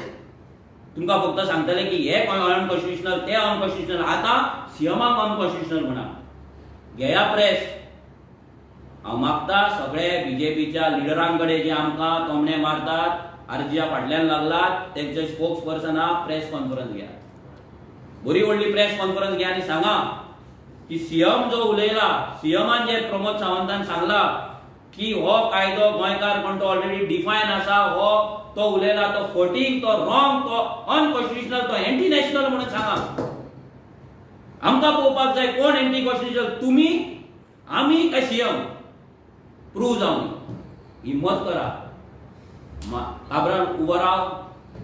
तुमकां फक्त सांगतले की हे अनकॉन्स्टिट्यूशनल, ते अनकॉन्स्टिट्यूशनल. आतां सीएमाक अनकॉन्स्टिट्यूशनल म्हणा. घेया प्रेस. हांव मागता सगळे बीजेपीच्या लिडरांकडे जे आमकां तोमणे मारतात, आर्जीच्या फाटल्यान लागलात, तेंचे स्पोक्स पर्सनाक प्रेस कॉन्फरन्स घ्या. बरी व्हडली प्रेस कॉन्फरन्स घ्या आनी सांगा की सीएम जो उलयला, सीएमान जे प्रमोद सावंतान सांगला की हो कायदो गोंयकार कोण तो ऑलरेडी डिफायन आसा, हो तो उलयला तो फटींग, तो रॉंग, तो अनकॉन्स्टिट्यूशनल, तो एंटी नॅशनल म्हणून सांगा. आमकां पळोवपाक जाय कोण एंटी कॉन्स्टिट्यूशनल, तुमी, आमी काय सीएम? प्रूव्ह जावन हिम्मत करा. काब्राल उबो राव,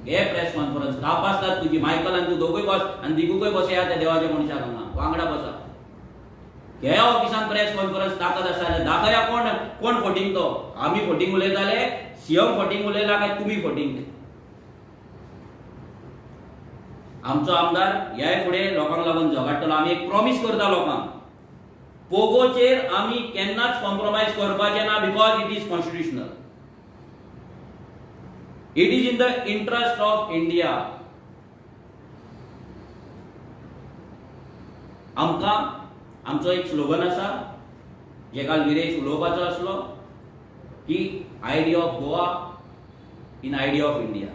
हे प्रेस कॉन्फरन्स तापासतात तुजी. मायकल आनी तूं दोगूय बस आनी दिगूकय बसया त्या देवाच्या मनशाक हांगा वांगडा बसा. ह्या ऑफिसान प्रेस कॉन्फरन्स ताकद आसा जाल्यार दाखया कोण फटींग तो. आमी फटींग उलयताले, सीएम फटींग उलयला काय तुमी फटींग? आमचो आमदार ह्याय फुडें लोकांक लागून झगडटलो. आमी एक प्रॉमिस करता लोकांक, पोगोचेर आमी केन्नाच कॉम्प्रोमायज करपाचें ना, because it is constitutional. It is in the interest of India. आमकां आमचो एक स्लोगन आसा जे काल विरेश उलोवपाचो आसलो की idea of Goa in idea of India.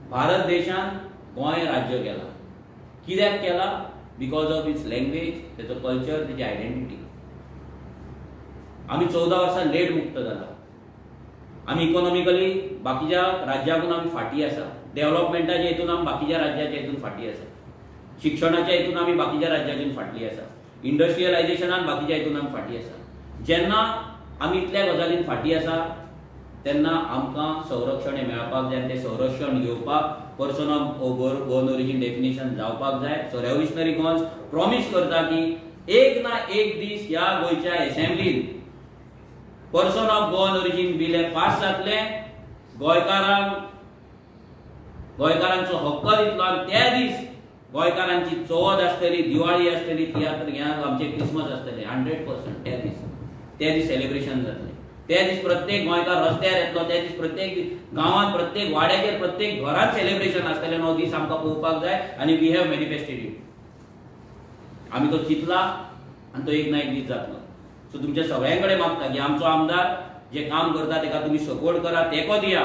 Bharat देशान गोंय राज्य केला. कित्याक केला? बिकॉज ऑफ इट्स लँग्वेज, त्याचो कल्चर, त्याची आयडेंटिटी. आम्ही 14 वर्सां लेट मुक्त जाला. आम्ही इकॉनॉमिकली बाकीच्या राज्याकून आम्ही फाटी आसा. डेव्हलपमेंटाच्या हेतून आम्ही बाकीच्या राज्याच्या हेतून फाटी आसा. शिक्षणाच्या हेतून आम्ही बाकीच्या राज्यातून फाटली आसा. इंडस्ट्रियलायझेशनान बाकीच्या हेतून आम्ही फाटी आसा. जेन्ना आम्ही इतल्या गजालीन फाटी आसा तेन्ना आमकां संरक्षण हें मेळपाक जाय. तें संरक्षण घेवपाक person of born origin definition जावपाक जाय. सो रेव्होल्युशनरी गॉन्स प्रॉमिस करता की एक ना एक दीस ह्या गोंयच्या असेंब्लीन person of born origin bill pass जातले. गोंयकारांचो हक्क दितलो आनी त्या दीस गोंयकारांची चवथ आसतली, दिवाळी आसतली, तियात्र आमचे क्रिसमस आसतले. 100% त्या दीस सेलिब्रेशन जातले. त्या दीस प्रत्येक गोंयकार रस्त्यार येतलो. त्या दीस प्रत्येक गांवांत, प्रत्येक वाड्याचेर, प्रत्येक घरांत सेलिब्रेशन आसतलें. हो दीस आमकां पळोवपाक जाय आनी वी हॅव मॅनिफेस्टेड इट. आमी तो चिंतला आनी तो एक ना एक दीस जातलो. सो तुमच्या सगळ्यां कडेन मागता की आमचो आमदार जे काम करता ताका तुमी सपोर्ट करा, तेंको दिया.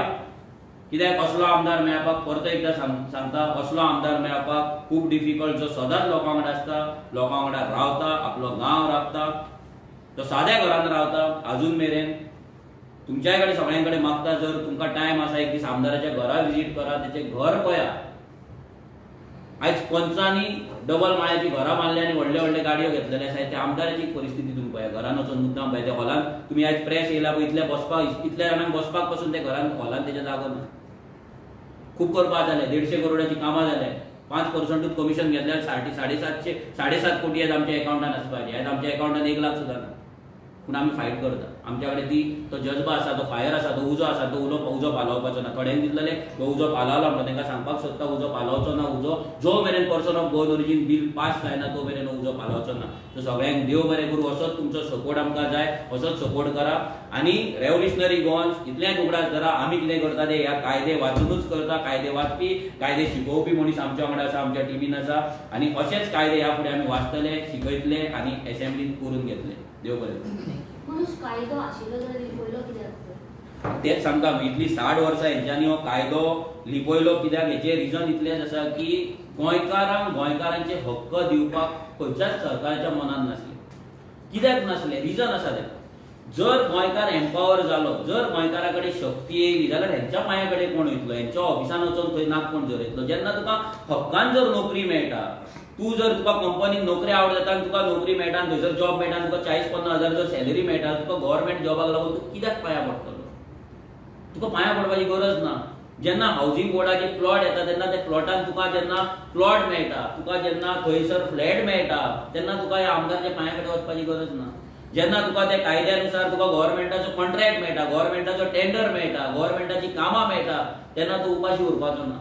कित्याक असलो आमदार मेळपाक परत एकदां सांगता, असलो आमदार मेळपाक खूब डिफिकल्ट, जो सदांच लोकां वांगडा आसता, लोकां वांगडा रावता, आपलो गांव राखता, तो साद्या घरांत रावता. अजून मेरेन तुमच्या कडेन सगळ्यां कडेन मागता, जर तुमकां टायम आसा एक दीस आमदाराच्या घरा विजीट करा, तेचें घर पळया. आयज पंचांनी डबल माळ्याची घरां बांदल्या आनी व्हडले व्हडले गाडयो घेतलेले आसा. त्या आमदाराची परिस्थिती तुम्ही पळया. घरान वचून मुद्दाम पळय त्या हॉलान तुम्ही आयज प्रेस येयला पळय, इतल्या बसपाक, इतल्या जाणांक बसपाक पासून त्या घरान हॉलान तेच्या जागो ना. खूब करपाक जालें. 150 करोडाची कामां जाले. 5% कमिशन घेतल्यार 7.5 कोटी आयज आमच्या अकाउंटान आसपाची. आयज आमच्या अकाउंटान 1 लाख सुद्दां ना. पूण आमी फायट करता. आमच्या कडेन तो जज्बा आसा, तो फायर आसा, तो उजो आसा. तो उजो पालोवपाचो ना. थोड्यांक दितलेले तो उजो पालवला म्हणून तांकां सांगपाक सोदता उजो पालोवचो ना. उजो जो मेरेन person of born origin bill pass जायना तो मेरेन उजो पालोवचो ना. सो सगळ्यांक देव बरें करूं. असोच तुमचो सपोर्ट आमकां जाय. असोच सपोर्ट करा. आनी रेव्होल्युशनरी गॉन्स इतलेंच उगडास धरा. आमी कितें करता ते ह्या कायदे वाचूनच करता. कायदे वाचपी, कायदे शिकोवपी मनीस आमच्या वांगडा आसा, आमच्या टिमीन आसा. आनी अशेच कायदे ह्या फुडें आमी वाचतले, शिकयतले आनी असेंब्लीन करून घेतले. देव बरें करूं. कायदो आशिल्लो जाल्यार लिपोयलो कित्याक? तेच सांगता, इतली 60 वर्सां हेंच्यांनी हो कायदो लिपोयलो कित्याक? हेचे रिजन इतलेंच आसा की गोंयकारांचे हक्क दिवपाक खंयच्याच सरकाराच्या मनान नासले. कित्याक नासले? रिजन आसा तेका. जर गोंयकार एम्पावर जालो, जर गोंयकारा कडेन शक्ती येयली जाल्यार हेंच्या पांया कडेन कोण वयतलो? हेंच्या ऑफिसान वचून थंय नाक कोण जर येतलो? जेन्ना तुका हक्कान जर नोकरी मेळटा, तू जर तुका कंपनीन नोकरी आवडटा आनी तुका नोकरी मेळटा आनी थंयसर जॉब मेळटा, तुका 40-50 हजार जर सॅलरी मेळटा, तुका गव्हर्नमेंट जॉबाक लागून तूं कित्याक पांया पडटलो? तुका पांया पडपाची गरज ना. जेन्ना हावजींग बोर्डाचे प्लॉट येता तेन्ना त्या प्लॉटान तुका जेन्ना प्लॉट मेळटा, तुका जेन्ना थंयसर फ्लॅट मेळटा, तेन्ना तुका ह्या आमदाराच्या पांया कडेन वचपाची गरज ना. जेन्ना तुका त्या कायद्यानुसार तुका गव्हर्नमेंटाचो कॉन्ट्रॅक्ट मेळटा, गव्हर्नमेंटाचो टेंडर मेळटा, गव्हर्नमेंटाची कामां मेळटा, तेन्ना तूं उपाशी उरपाचो ना.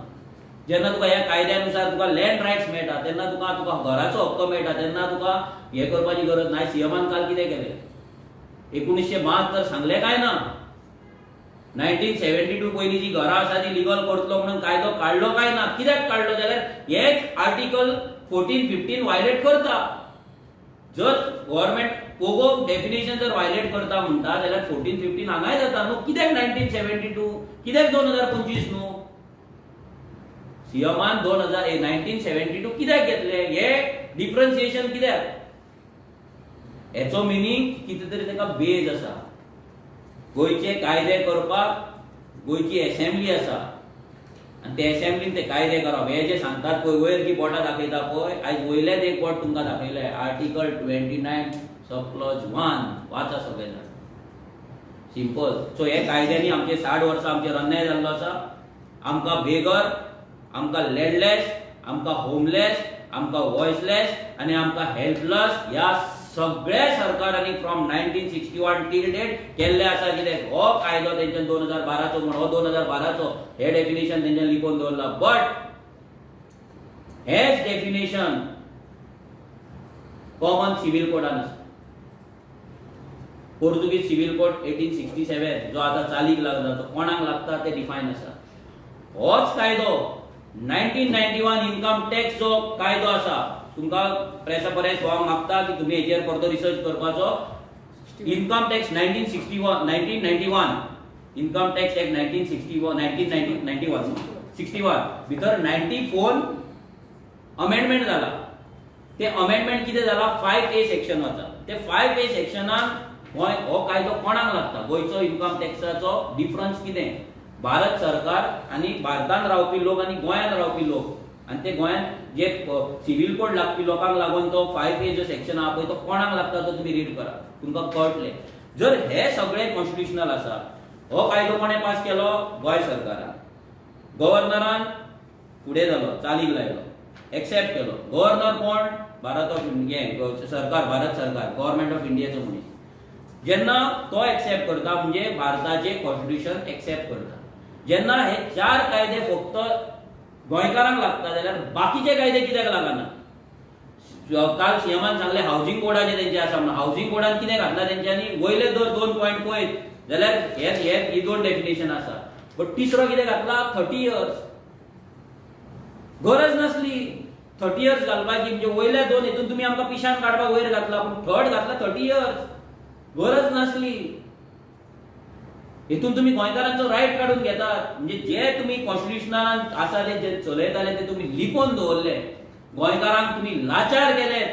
जेन्ना तुका ह्या कायद्यानुसार तुका लँड रायट्स मेळटा, तेन्ना तुका घराचो हक्क मेळटा, तेन्ना तुका हे करपाची गरज ना. सीएमान काल कितें केलें? 1972 सांगलें काय ना? 1972 पयलीं जी घरां आसा ती लिगल करतलो म्हणून कायदो काडलो काय ना? कित्याक काडलो? जाल्यार हेच आर्टिकल 14-15 वायलेट करता. जर गव्हर्नमेंट पोगो डेफिनेशन जर वायलेट करता म्हणटा जाल्यार 14-15 हांगाय जाता न्हू. कित्याक 1972? कित्याक 2025 न्हू? सीएमान 1972 कित्याक घेतले? हे डिफरन्सिएशन कित्याक? हेचो मिनिंग कितें तरी ताका बेज आसा. गोंयचे कायदे करपाक गोंयची असेंब्ली आसा आनी ते असेंब्लीन ते कायदे करप. हे जे सांगतात पळय वयर जी बोटां दाखयता पळय, आयज वयलेच एक बोट तुमकां दाखयलें. आर्टिकल 29 सब क्लॉज 1 वाचा सगळे जाण. सिंपल. सो हे कायद्यांनी आमचे 60 वर्सां आमचेर अन्याय जाल्लो आसा. आमकां बेगर, आमकां लँडलेस, आमकां होमलेस, आमकां वॉयसलेस आनी आमकां हेल्पलेस ह्या सगळ्या सरकारांनी फ्रॉम 1961 टील डेट केल्ले आसा. कितें? हो कायदो तेंच्यान 2012चो म्हण, हो 2012चो हे डेफिनेशन तेंच्यान लिपोवन दवरला. बट हेच डेफिनेशन कॉमन सिव्हिल कोडान आसा. पोर्तुगीज सिव्हिल कोड 1867 जो आता चालीक लागला, तो कोणाक लागता ते डिफायन आसा. होच कायदो 1991 इन्कम टॅक्स जो कायदो आसा, तुमकां प्रेसा परेस हांव मागता की तुम्ही हेचेर परतो रिसर्च करपाचो. Income tax 1991 income tax act 1961 भितर 94 अमेंडमेंट जाला. ते अमेंडमेंट कितें जाला 5A सेक्शन वचा ते 5A सेक्शनान हो कायदो कोणाक लागता गोंयचो इन्कम टॅक्साचो डिफरन्स कितें भारत सरकार आनी भारतांत रावपी लोक आनी गोंयांत रावपी लोक आनी ते गोंयांत जे सिव्हील कोड लागपी लोकांक लागून तो 5A जो सेक्शन आहा पळय तो कोणाक लागता तो तुमी रीड करा तुमकां कळटलें जर हे सगळे कॉन्स्टिट्युशनल आसा हो कायदो कोणे पास केलो गोंय सरकारान गव्हर्नरान फुडें जालो चालीक लायलो एक्सेप्ट केलो गव्हर्नर कोण भारत ऑफ इंडिया सरकार भारत सरकार गव्हर्नमेंट ऑफ इंडियाचो मनीस जेन्ना तो एक्सेप्ट करता म्हणजे भारताचे कॉन्स्टिट्युशन एक्सेप्ट करता जेन्ना हे 4 कायदे फक्त गोंयकारांक लागता जाल्यार बाकीचे कायदे कित्याक लागना काल सीएमान सांगले हावजिंग कोडाचे तेंचे आसा म्हणून हावजिंग कोडान कितें घातला तेंच्यांनी वयले जर 2 पॉयंट पळयत जाल्यार ही 2 डेफिनेशन आसा बट तिसरो कितें घातला 30 इयर्स गरज नसली 30 इयर्स घालपाची म्हणजे वयल्या 2 हितून तुमी आमकां पिशान काडपाक वयर घातला पूण थर्ड घातला 30 इयर्स गरज नसली हितून तुम्ही गोंयकारांचो रायट काढून घेतात म्हणजे जे तुम्ही कॉन्स्टिट्युशनान आसा जे चलयताले ते तुम्ही लिपोवन दवरले गोंयकारांक तुम्ही लाचार केले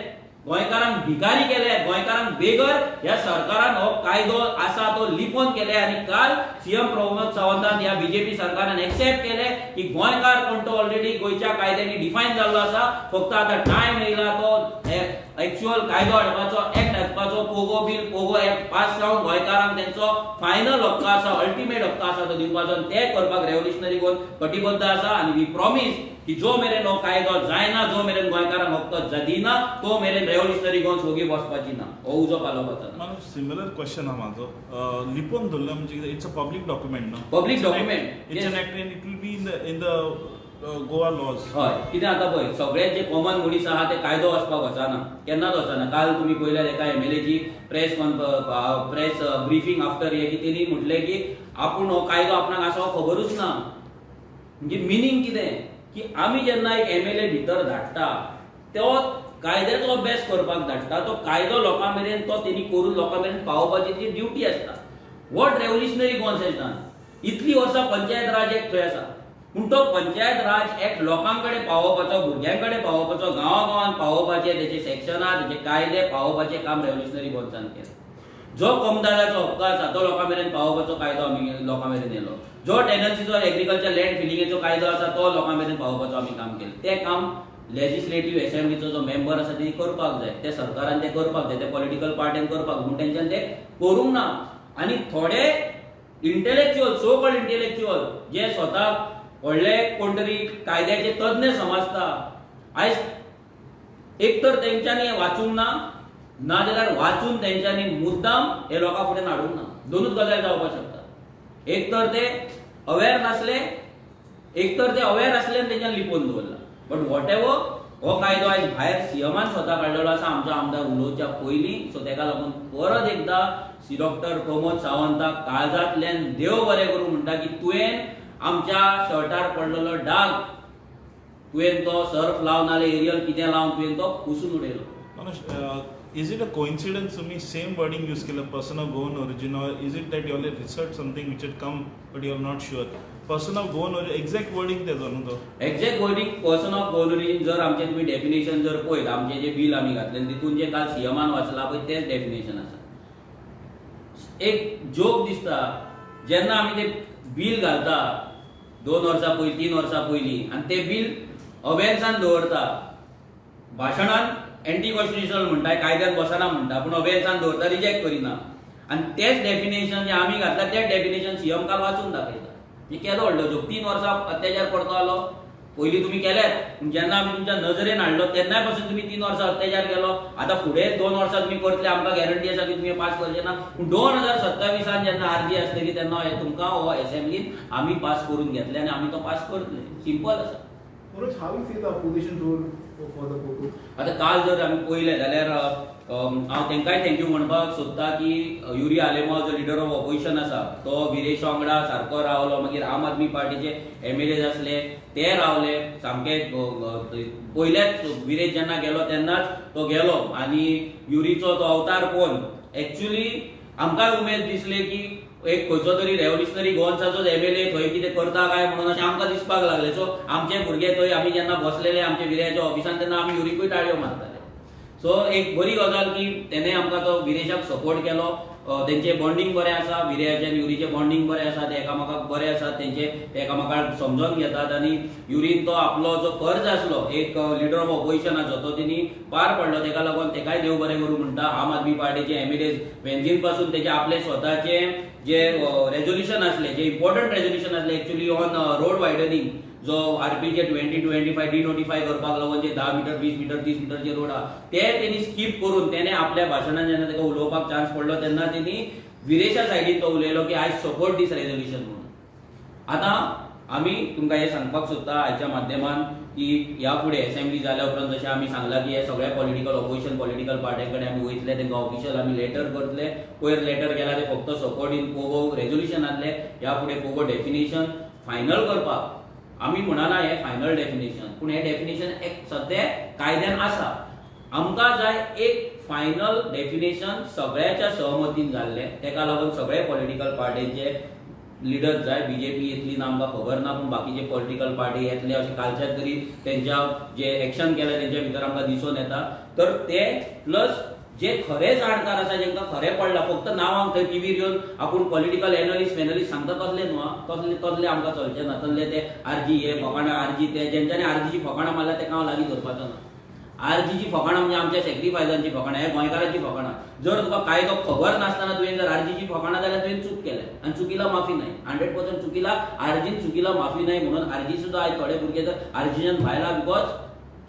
गोंयकारांक भिकारी केले गोंयकारांक बेगर ह्या सरकारान हो कायदो आसा तो लिपोवन केले आनी काल सीएम प्रमोद सावंतान ह्या बीजेपी सरकारान एक्सेप्ट केले की गोंयकार कोण तो ऑलरेडी गोंयच्या कायद्यांनी डिफायन जाल्लो आसा फक्त आता टायम येयला तो एक्चुअल कायदो हाडपाचो एक्ट हाडपाचो Pogo bill Pogo act pass जावन गोंयकारांक तेंचो फायनल हक्क आसा अल्टिमेट हक्क आसा तो दिवपाचो ते करपाक रेव्होल्युशनरी गोवन कटिबद्ध आसा आनी वी प्रॉमिस की जो मेरेन हो कायदो जायना जो मेरेन गोंयकारांक हक्क दिना तो मेरेन रेव्होल्युशनरी गोवन सोगी बसपाची ना हो उजो पालोवपाचो ना सिमिलर क्वेश्चन हा म्हाजो लिपोवन दवरला म्हणजे इट्स अ पब्लीक डॉक्युमेंट न्हू public document it's an act and it will be in the Goa laws हय कितें आता पळय सगळे जे कॉमन मनीस आहा ते कायदो वाचपाक वचना केन्नाच वचना काल तुमी पळयल्यार एका एमएलएची प्रेस ब्रीफिंग आफ्टर हे की तेणी म्हटलें की आपूण हो कायदो आपणाक आसा हो खबरूच ना म्हणजे मिनींग कितें की आमी जेन्ना एक एमएलए भितर धाडटा तो कायद्याचो अभ्यास करपाक धाडटा तो कायदो लोकां मेरेन तो तेणी करून लोकां मेरेन पावोवपाची ती ड्युटी आसता what revolutionary Goan has done इतली वर्सां पंचायत राज एक्ट थंय आसा पूण तो पंचायत राज एक्ट लोकांकडे पावोवपाचो भुरग्यांकडे पावोवपाचो गांवागांवांत पावोवपाचे तेचे सेक्शनार तेचे कायदे पावोवपाचें काम रेव्होल्युशनरी गोवन्सान केलें जो कमदाराचो हक्क आसा तो लोकां मेरेन पावोवपाचो कायदो आमी लोकां मेरेन येयलो जो टेनन्सीचो एग्रीकल्चर लँड फिलिंगेचो कायदो आसा तो लोकां मेरेन पावोवपाचो आमी काम केलें तें काम लेजिस्लेटिव्ह असेंब्लीचो जो मेंबर आसा तेणी करपाक जाय ते सरकारान तें करपाक जाय ते पॉलिटिकल पार्टीन करपाक पूण तेंच्यान तें करूंक ना आनी थोडे इंटेलेक्च्युअल सो कॉल्ड इंटेलेक्च्युअल जे स्वताक व्हडले कोण तरी कायद्याचे तज्ञ समजता आयज एक तर तेंच्यांनी वाचूंक ना नाजाल्यार वाचून तेंच्यांनी मुद्दाम हे लोकां फुडें हाडूंक ना दोनूच गजाली जावपाक शकता एक तर ते अवेर नासले एक तर ते अवेर आसले आनी तेंच्यान लिपोवन दवरला बट वॉट एवर हो कायदो आयज भायर सीएमान स्वता काडलेलो आसा आमचो आमदार उलोवच्या पयलीं सो तेका लागून परत एकदां डॉक्टर प्रमोद सावंताक काळजांतल्यान देव बरें करूं म्हणटा की तुवें आमच्या शर्टार पडलेलो डाग तुवें तो सर्फ लावन नाल्यार एरियल कितें लावन तुवें तो पुसून उडयलो Is it a coincidence तुम्ही सेम वर्डिंग यूज केलं person of Goan origin or is it that you all research something which had come but you are not sure person of Goan origin exact wording तेजो न्हू तो exact wording person of Goan origin जर आमचे तुम्ही डेफिनेशन जर पळयत आमचे जे बिल आमी घातलें तितून जे काल सीएमान वाचला पळय तेच डेफिनेशन आसा एक जोक दिसता जेन्ना आमी ते बिल घालता 2 वर्सां पयलीं 3 वर्सां पयलीं आनी ते बिल अबेन्सान दवरता भाशणान एंटी कॉन्स्टिट्युशनल म्हणटा कायद्यात बसना म्हणटा पूण अबेन्सान दवरता रिजेक्ट करिना आनी तेच डेफिनेशन जे आमी घातला तेच डेफिनेशन सीएम काल वाचून दाखयता हे केलो व्हडलो जोक 3 वर्सां अत्याचार करतो आलो पयलीं तुमी केलेत पूण जेन्ना आमी तुमच्या नजरेन हाडलो तेन्नाय पासून तुमी 3 वर्सां अत्याचार केलो आतां फुडें 2 वर्सां तुमी करतले आमकां गॅरंटी आसा की तुमी पास करचे ना पूण 2027 जेन्ना आरजी आसतली तेन्ना तुमकां हो असेंब्लीन आमी पास करून घेतले आनी आमी तो पास करतले सिंपल आसा आता काल जर आमी पळयलें जाल्यार हांव तेंकाय थँक्यू म्हणपाक सोदता की युरी आलेमाव जो लिडर ऑफ ऑपोजिशन आसा तो विरेश वांगडा सारको रावलो मागीर आम आदमी पार्टीचे एमएलए आसले ते रावले सामके पयलेच विरेश जेन्ना गेलो तेन्नाच तो गेलो आनी युरीचो तो अवतार पळोवन एक्चुअली आमकांय उमेद दिसली की एक खंयचो तरी रेव्होल्युशनरी गोवन्साचो एमएलए थंय कितें करता काय म्हणून अशें आमकां दिसपाक लागलें सो आमचे भुरगे थंय आमी जेन्ना बसलेले आमचे विरेच्या ऑफिसान तेन्ना आमी युरीकूय ताळयो मारताले सो एक बरी गजाल की तेणे आमकां तो विरेशाक सपोर्ट केलो. तेंचे बॉन्डिंग बरें आसा, विरेयाचे आनी युरीचे बॉन्डिंग बरें आसा, ते एकामेकाक बरें आसात, ते एकामेकाक समजून घेतात आनी युरीन तो आपलो जो फर्ज आसलो एक लिडर ऑफ ऑपोजिशनाचो तो तेणी पार पडलो. तेका लागून तेकाय देव बरें करूं म्हणटा. आम आदमी पार्टीचे MLA वेंझीन पासून तेचे आपले स्वताचे जे रेझोल्युशन असले, जे इम्पॉर्टंट रेझोल्युशन असले एक्चुअली ऑन रोड वायडनिंग, जो आरपीचे 20 to 25 डिनोटिफाय करपाक लागून जे 10 मीटर 20 मीटर 30 मीटरचे रोड आहा ते तेणी स्कीप करून तेणे आपल्या भाशणान जेन्ना तेका उलोवपाक चान्स पडलो तेन्ना तेणी विरेशा सायडीन तो उलयलो की आय सपोर्ट दिस रेझोल्युशन म्हणून. आतां आमी तुमकां हे सांगपाक सोदता आयच्या माध्यमान की ह्या फुडें असेंब्ली जाल्या उपरांत जशें आमी सांगलां की हे सगळ्या पॉलिटिकल ऑपोजिशन पॉलिटिकल पार्ट्यां कडेन आमी वयतले, तांकां ऑफिशियल आमी लेटर करतले. पयर लेटर केला ते फक्त सपोर्ट इन पोगो रेझोल्युशनांतले. ह्या फुडें पोगो डेफिनेशन फायनल करपाक आमी म्हणना हे फायनल डेफिनेशन, पूण हे डेफिनेशन एक सद्या कायद्यान आसा. आमकां जाय एक फायनल डेफिनेशन सगळ्याच्या सहमतीन जाल्लें. तेका लागून सगळे पॉलिटिकल पार्टीचे लिडर्स जाय. बीजेपी येतली ना आमकां खबर ना, पूण बाकीचे पॉलिटिकल पार्टी येतले अशें कालच्या तरी तेंच्या जे एक्शन केलें तेंच्या भितर आमकां दिसून येता. तर ते प्लस जे खरे जाणकार आसा, जेंकां खरें पडलां, फक्त नांवांक थंय टीव्हीर येवन आपूण पॉलिटिकल एनालिस्ट सांगता तसले न्हू, तसले आमकां चलचे ना. तसले ते आरजी हे फकाणां, आरजी ते जेंच्यांनी आरजीची फकाणां मारल्या तेका हांव लागीं धरपाचो ना. आरजीची फकाणां म्हणजे आमच्या सॅक्रिफायसांची फकाणां, हे गोंयकारांची फकाणां. जर तुका कायदो खबर नासतना तुवें जर आरजीची फकाणां जाल्यार तुवें चूक केल्या आनी चुकीला माफी नाही. 100% चुकीला आरजीन चुकीला माफी नाही. म्हणून आरजी सुद्धा आयज थोडे भुरगे जर आरजीच्यान भायला बिकॉज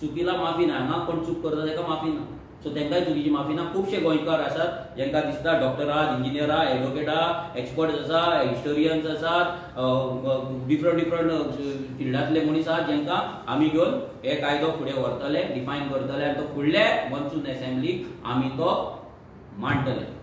चुकीला माफी ना. हांगा कोण चूक करता ताका माफी ना. सो तांकांय चुकीची माफी ना. खुबशे गोंयकार आसात जेंकां दिसता डॉक्टर आहात, इंजिनियर आहात, एडवोकेट आहात, एक्सपर्ट्स आसा, हिस्टोरियन्स आसात, डिफरंट फिल्डांतले मनीस आहात जेंकां आमी घेवन हे कायदो फुडें व्हरतले, डिफायन करतले आनी तो फुडले मॉन्सून असेंब्लीक आमी तो मांडटले.